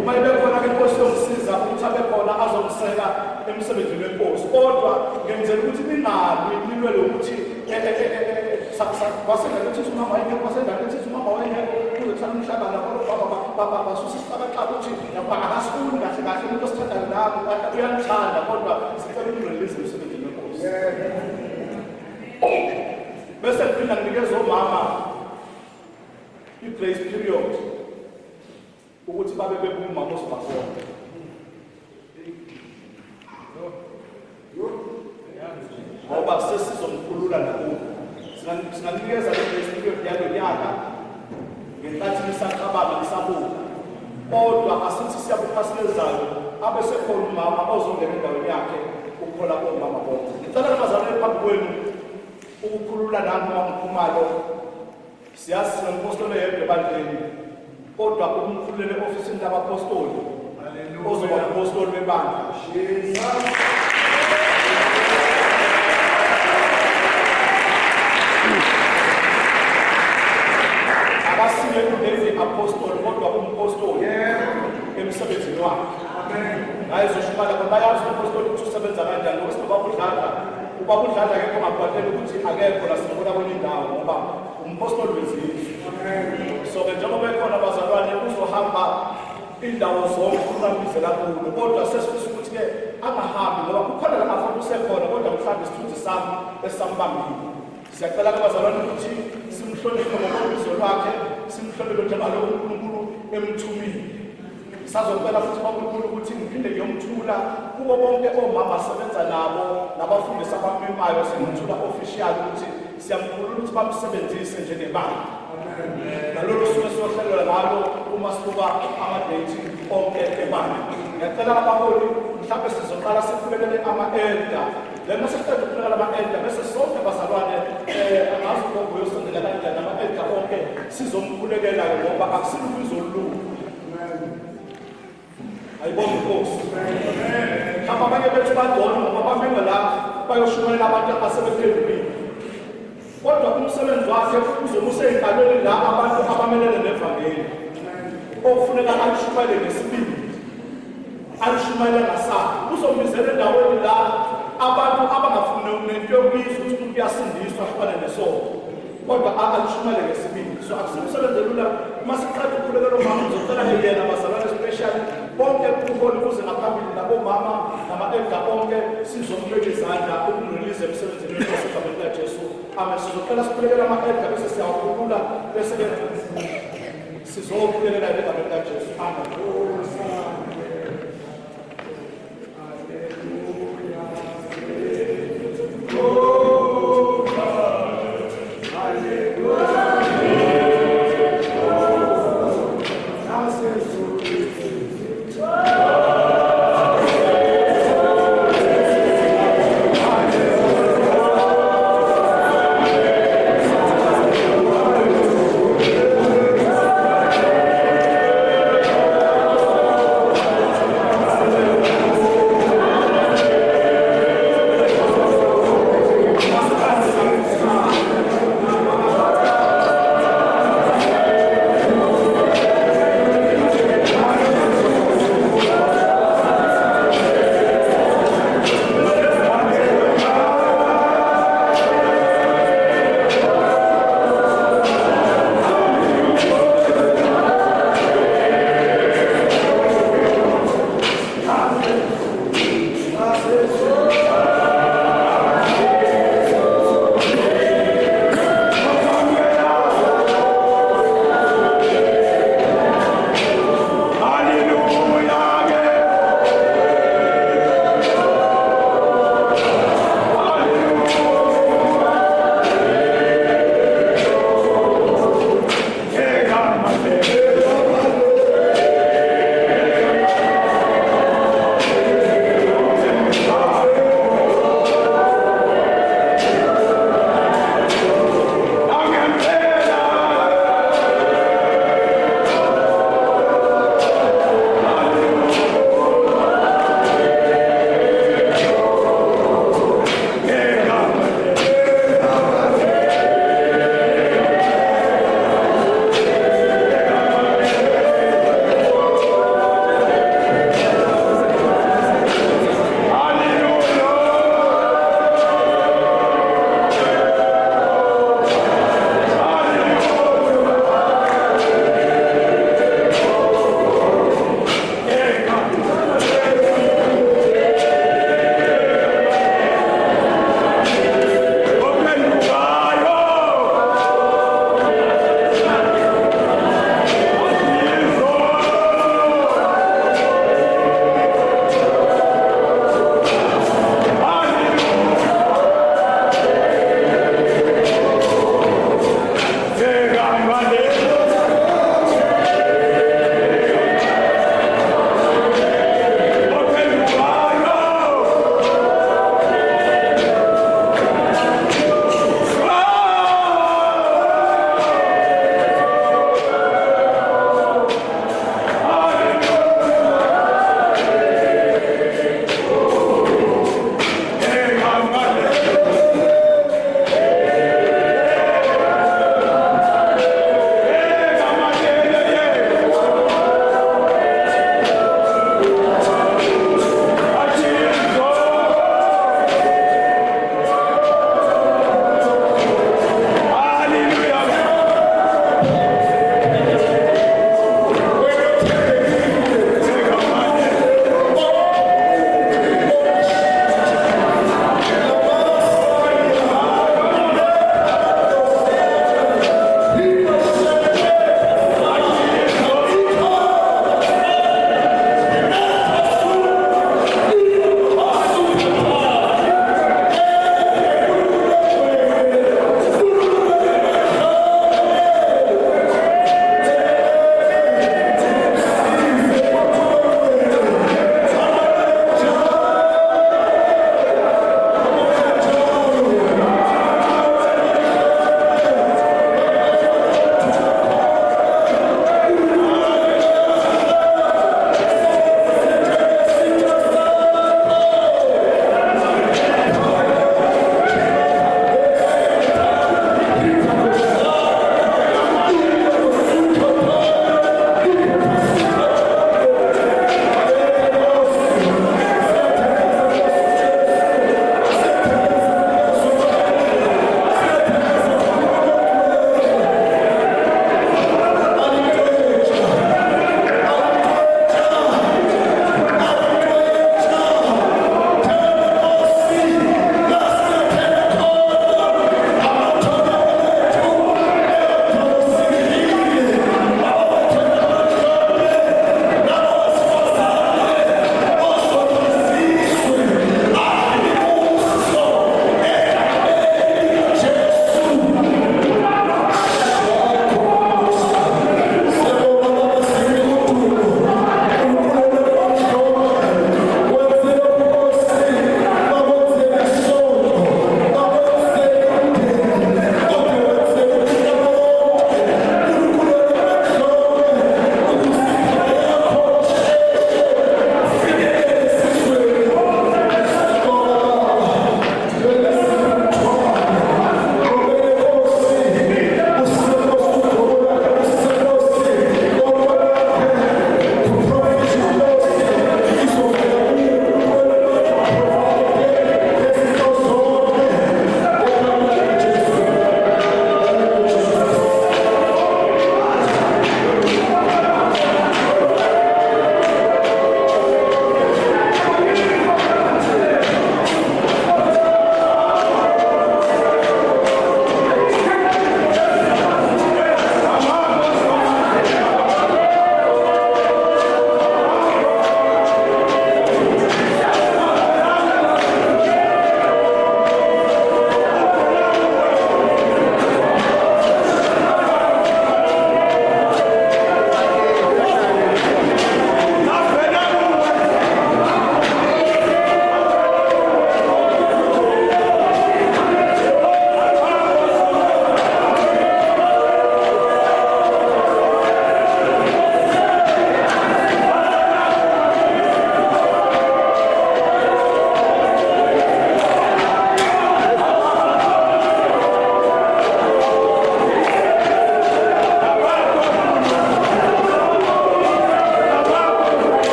A: uma ibekhona ke inkosi yongisiza ukuthi abekhona azongiseka emsebenzini wenkosi, kodwa ngenzela ukuthi ningabi nilwele ukuthi kwasendaweni thithi umama wayengekho, kwasendaweni thithi umama wayengekho, kuze kusala umhlangana basusa isixakaxaka ukuthi akasifuni kahle kahle umuntu osithandayo nami uyangithanda, kodwa sicela umrelease emsebenzini wenkosi. Bese ngiphinda nginikeza omama i-grace period ukuthi babe bekumama ozobakhona. Ngoba sesizomkhulula nakubo. Singanikeza le-grace period yalo nyaka ngenkathi nisacabanga nisabuka. Kodwa asithi siyabuka silezayo abe sekhona umama ozongena endaweni yakhe ukukhola omama bonke. Ngicela abazalwane phambi kwenu ukukhulula nami uma ngiphumalo. Siyazi sinomphostoli yedwa ebandleni, kodwa umkhululele ofisini labapostoli ozoba umpostoli bebandla. Akasiye kulezi apostoli kodwa umpostoli emsebenzini wakhe. Ngayizoshumayela ngoba bayazi umpostoli ukuthi usebenza kanjani, ngoba ubaba uDladla akekho ngaphathele ukuthi akekho la simbona kwenye indawo ngoba umpostoli wezizwe. So-ke njengoba ekhona abazalwane uzohamba indawo zonke uqambizela kulo, kodwa sesifisa ukuthi-ke angahambi ngoba kukhona la afuna usekhona, kodwa mhlawumbe isithunzi sami esambambile. Siyacela abazalwane ukuthi simhloniphe ngokombizo lwakhe, simhloniphe njengalo uNkulunkulu emthumile. Sazocela futhi uNkulunkulu ukuthi ngiphinde ngiyomthula kubo bonke omama asebenza nabo nabafundisi abamemayo, singumthula official ukuthi siyamkhulula ukuthi bamsebenzise njengebandla. Nalolu suku esiyohlelela ngalo uma sibuka ama-date onke ebandla. Ngiyacela abaholi mhlawumbe sizoqala sikhulekele ama-elder. Lena sesiqeda ukukhulekela ama-elder bese sonke abazalwane angazi ukubona uyosondela kanjani ama-elder onke sizomkhulekela ngoba akusilubizo olulula. Ayibona inkosi. Mhlawumbe abanye bethu badona ngoba bafike la bayoshumayela abantu asebephendukile. Kodwa umsebenzi wakhe uzomusa ey'nkalweni la abantu abamelene nevangeli. Okufuneka alishumayele ngesibili, alishumayele ngasakhe. Uzombizela endaweni la abantu abangafuni nento yokuyizwa ukuthi umuntu uyasindiswa ahlukane nesono, kodwa alishumayele ngesibili. So akusimsebenzi lula. Uma siqeda ukukhulekela omama uzocela yena abazalwane special bonke ubuholi kuze ngaphambili nabomama nama-elder onke sizomubeka izandla ukumrelease emsebenzini wenkosi egameni likaJesu. Amen. Sizocela sikhulekele ama-elder bese siyawakhulula bese-ke sizokhulekela egameni likaJesu. Amen.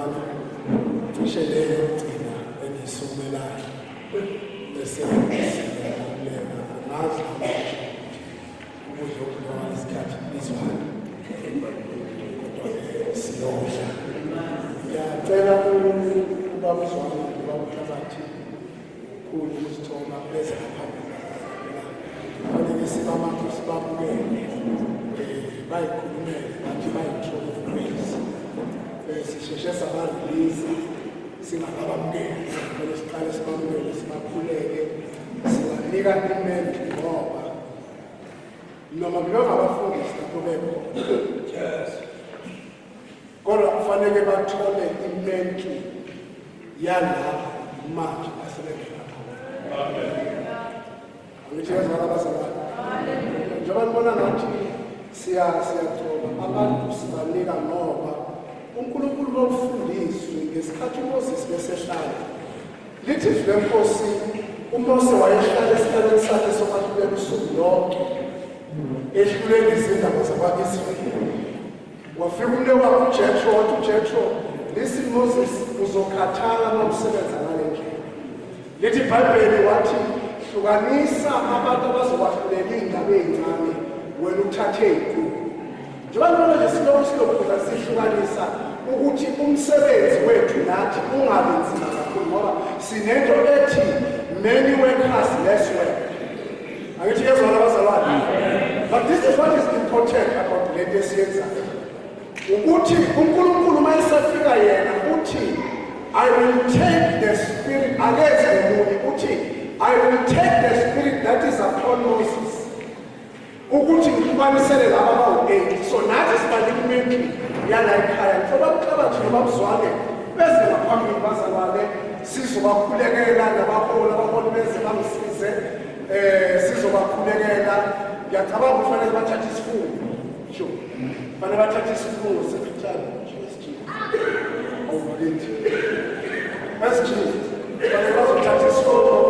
D: bazalwane cishe leyo yokugcina engiyisukelayo bese siyakhuleka ngazi ukudla okukhona isikhathi bizwana siyosha ngiyacela ubaba uZwane ubaba uThabathi kulo usithoma bese ngaphambili abanye sibamanga sibabukele bayikhulumele bathi bayi-throne of grace sisheshe sabarelease singakabamukeli kumele siqale sibamukele sibakhuleke sibanika imentri ngoba noma ngabafundisi lapho bekhona kodwa kufanele bathole imentri yala manje asebenzela khona. Angithi yazala bazalwane. Njengoba nibona nathi siyathola abantu sibanika ngoba uNkulunkulu lofundiswe ngesikhathi uMoses besehlala. Lithi izwi lenkosi uMose wayehlala esihlalweni sakhe sokwahlulela usuku lonke ehlulela izindaba zakwa-Israyeli. Wafika umle wakhe uJethro wathi uJethro, listen Moses, uzokhathala uma usebenza ngale ndlela. Lithi iBhayibheli wathi hlukanisa abantu abazokwahlulela iy'ndaba ey'ncane wena uthathe ey'nkulu. Njengoba nibona nje silokhuza sihlukanisa ukuthi umsebenzi wethu nathi ungabi nzima kakhulu ngoba sinento ethi many workers less work. Angithi kezona abazalwane. But this is what is important about lento esiyenzayo. Ukuthi uNkulunkulu uma esafika yena uthi I will take the spirit akeze ngomunye uthi I will take the spirit that is upon Moses ukuthi ngihlukanisele laba abawu-8 so nathi sibanika imentri yala ekhaya ngoba uThabathi noma uZwane beze ngaphambili bazalwane sizobakhulekela nabaholi abaholi beze bangisize sizobakhulekela. Ngiyacabanga kufanele bathathe isifungo sho fanele bathathe isifungo secretary awulithi masjid fanele bazothatha isifungo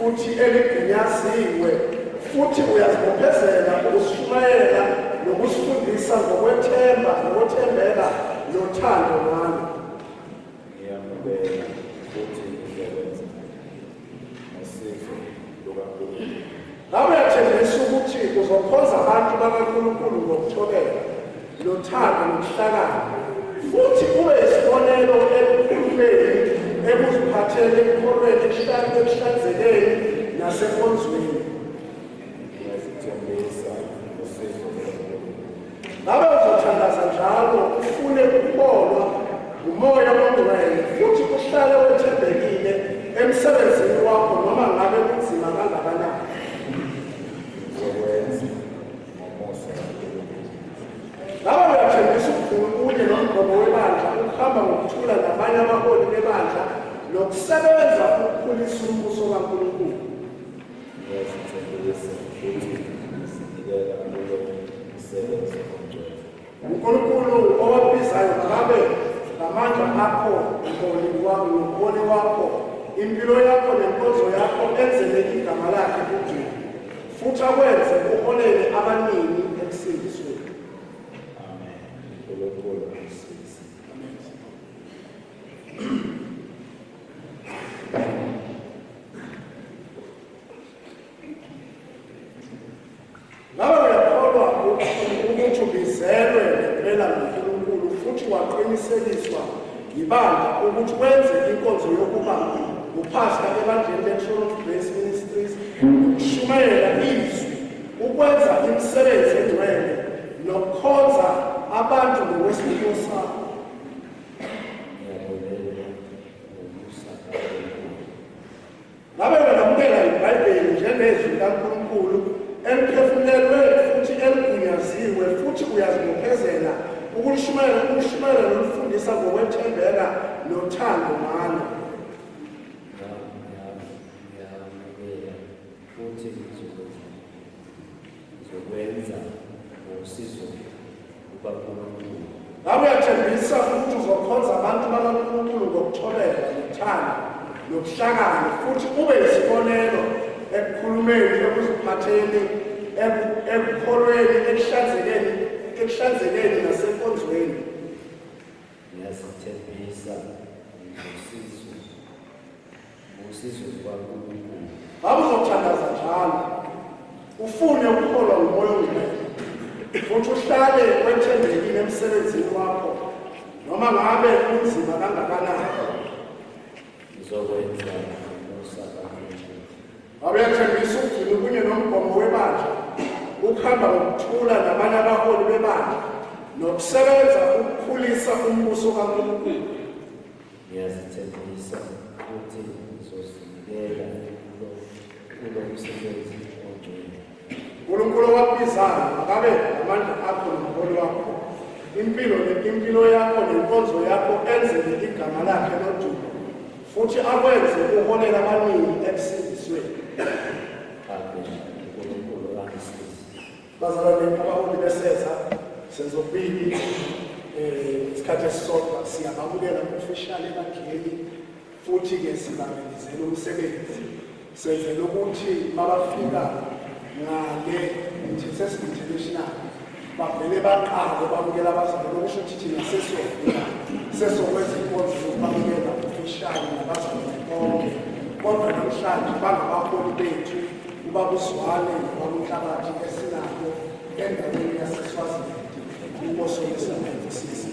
D: futhi eligunyaziwe, futhi uyazibophezela ukushumayela nokusifundisa ngokwethembeka nothando ngami.
B: Ngiyamukela futhi ngizokwenza ngosizo lukaNkulunkulu.
D: Ngabe uyathembisa ukuthi uzokhonza abantu bakaNkulunkulu ngokuthobeka, nothando nokuhlakana, futhi ube yisibonelo ekukhulumeni, ekuziphatheni, ekukholweni, ekuhlanzekeni nasenkonzweni.
B: Ngiyazithembisa ngosizo lukaNkulunkulu.
D: Ngabe uzothandaza njalo ufune ukukholwa umoya ongcwele futhi uhlale wethembekile emsebenzini wakho noma ngabe kunzima kangakanani.
B: Ngizokwenza ngomusa kaNkulunkulu.
D: Ngabe uyathembisa kunye nomgomo webandla ukuhamba ngokuthula nabanye abaholi bebandla nokusebenza ukukhulisa umbuso kaNkulunkulu.
B: Ngiyazithembisa futhi ngizinikela kulo msebenzi omngcwele.
D: uNkulunkulu owabizayo ngabe ngamandla akho, umholi wakho, impilo yakho nenkonzo yakho enzele igama lakhe kudumo, futhi akwenze uholele abaningi ekusindisweni.
B: Amen. uNkulunkulu angisize.
D: Ngabe uyakholwa ukuthi ubizelwe ngempela nguNkulunkulu futhi waqinisekiswa yibandla ukuthi wenze inkonzo yokuba uphastor ebandleni le-Throne of Grace Ministries, ukushumayela izwi, ukwenza imisebenzi engcwele nokukhonza abantu ngokwesiphiwo sakho.
B: Ngiyabonga ngomusa kaNkulunkulu.
D: Ngabe ungamukela iBhayibheli njengezwi likaNkulunkulu eliphefumulelwe futhi eligunyaziwe futhi uyazibophezela ukulishumayela nolufundisa ngokwethembeka nothando ngalo.
C: Ngiyamukela futhi ngizokwenza ngosizo lukaNkulunkulu.
D: Ngabe uyathembisa ukuthi uzokhonza abantu bakaNkulunkulu ngokuthobeka nothando nokuhlakana futhi ube yisibonelo ekukhulumeni, ekuziphatheni, ekukholweni, ekuhlanzekeni nasenkonzweni.
C: Ngiyazithembisa ngosizo lukaNkulunkulu.
D: Ngabe uzothandaza njalo ufune ukukholwa ngumoya ongcwele futhi uhlale wethembekile emsebenzini wakho noma ngabe kunzima kangakanani.
C: Ngizokwenza ngomusa kaNkulunkulu.
D: Ngabe uyathembisa ukugcina kunye nomgomo webandla, ukuhamba ngokuthula nabanye abaholi bebandla nokusebenza ukukhulisa umbuso kaNkulunkulu.
C: Ngiyazithembisa futhi ngizozinikela kulo msebenzi omngcwele.
D: uNkulunkulu owakubizayo akabe ngamandla akho nomholi wakho, impilo yakho nenkonzo yakho enzele igama lakhe lodumo, futhi akwenze uholela abaningi ekusindisweni.
C: Amen. uNkulunkulu angisize.
D: Bazalwane abaholi beseza senzokubili isikhathi esisodwa siyabamukela officially ebandleni, futhi-ke sibamenyezela umsebenzi, senzela ukuthi mabafika ngale international bavele baqale bamukela abazalwane, okusho ukuthi thina sesokwenza inkonzo yokubamukela officially nabazalwane bonke, kodwa namhlanje bangabaholi bethu ubabuzwane nobabuhlabathi esinako endaweni yaseSwaziland. Inkosi yesizwe sisi.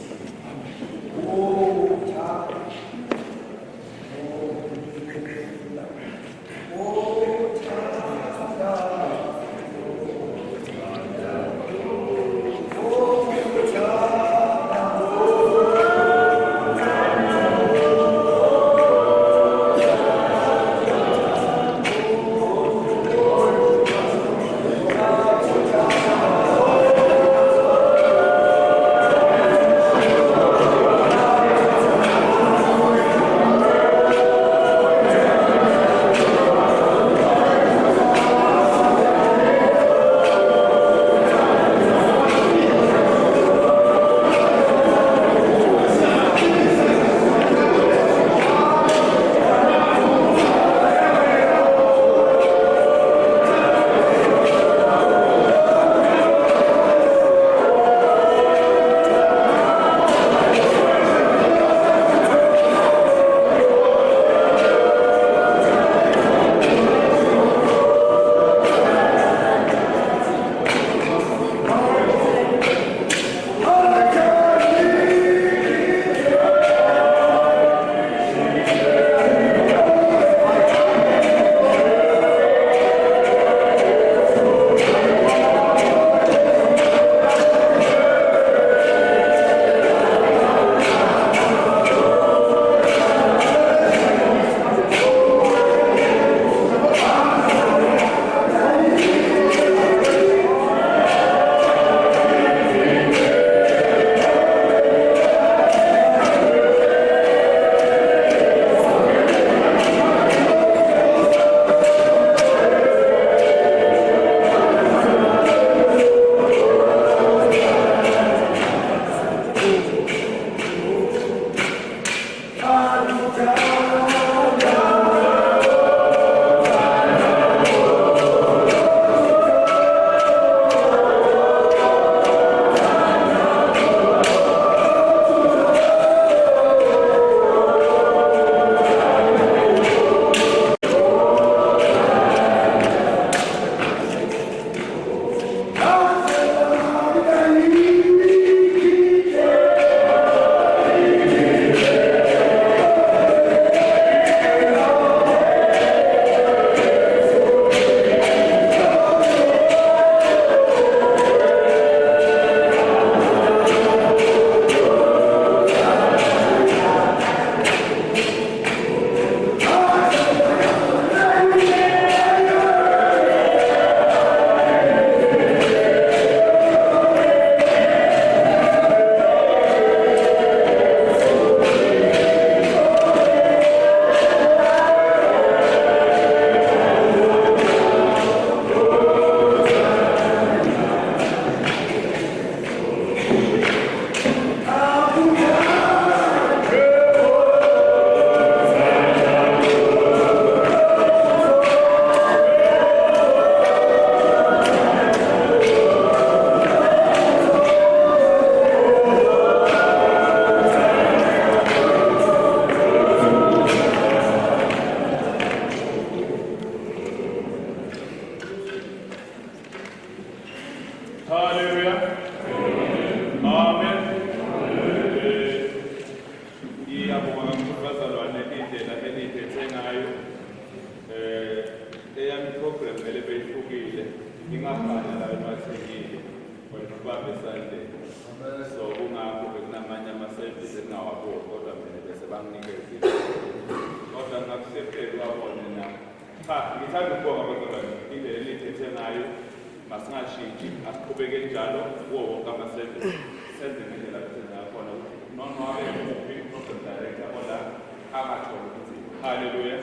E: program vele beyihlukile ingafani la emathekile wena ubambe esandleni so kungakho bekunamanye ama-service engingawaboni kodwa mina bese banginikeza kodwa ngakuhlepheli wabone na cha ngithanda ukubonga abazalwane indlela elithethe ngayo masingashintshi asiqhubeke njalo kuwo wonke ama-service senze ngendlela ethenza yakhona noma wabe nguphi i-program director ola angatholi ukuthi haleluya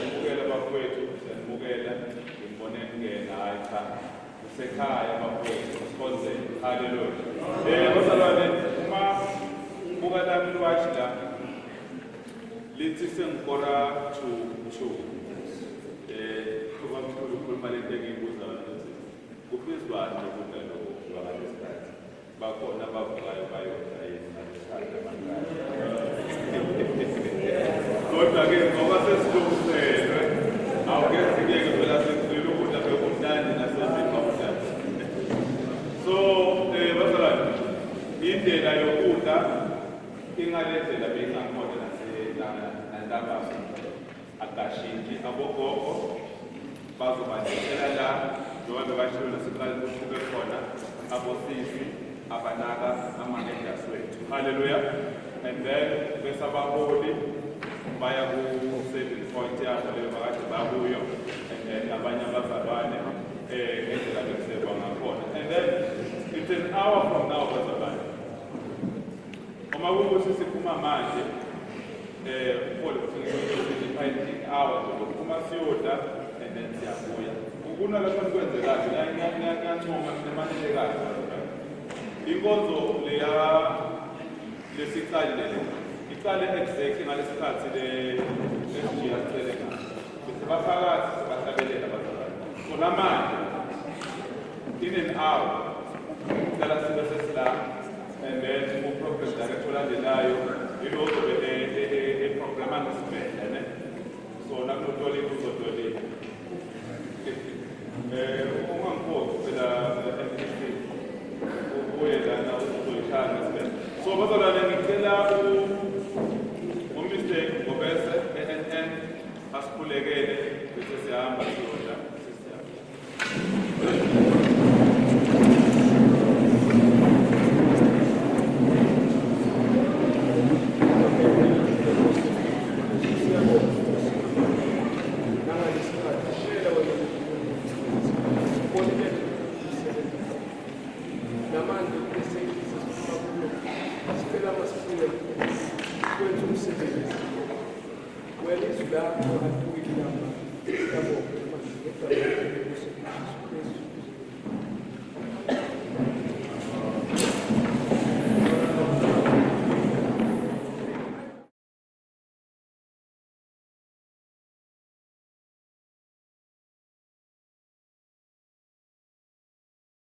E: ngibukela bafowethu siyanibukela ngimbone kungena hayi cha usekhaya bafowethu sikhonze haleluya bazalwane uma buka lami lwashi la lithi sengikora to kubamkhulu ukhuluma lento engiyibuza ukuthi kuphizwane ukudla lokhu lwakalesikhathi bakhona abavukayo bayodla yesikhathi kodwa-ke ngoba sesilungiselwe awukezike-ke phela sekuzwile ukudla bekumnandi nasemini kwamnandi so bazalwane indlela yokudla ingale ndlela beyingakhona nantambama akashintshi abogogo bazobanikela la njengoba bebashilo naseqali kuhluke khona abosisi abanaka ama-elders wethu haleluya and then bese abaholi baya ku-saving point yabo leyo bakade bakuyo and then abanye abazalwane ngendlela bekuseva ngakhona and then it's an hour from now bazalwane uma kukuthi siphuma manje hour uma siyodla and then siyabuya kunalapho nikwenzekayo ngiyancoma nemanelekayo inkonzo lesiqali leli iqale exactly ngalesikhathi lesiyacele ngayo bese baphakathi sebahlabelela abazalwane khona manje in an hour sicela sibe sesila and then uprogram director olandelayo yilozo program angisibhedle so nakunotoli kuzotoli ungangikhozi phela MPC ubuye lana uzoyishaya ngesibhedle so bazalwane ngicela umr Ngobese NN asikhulekele bese siyahamba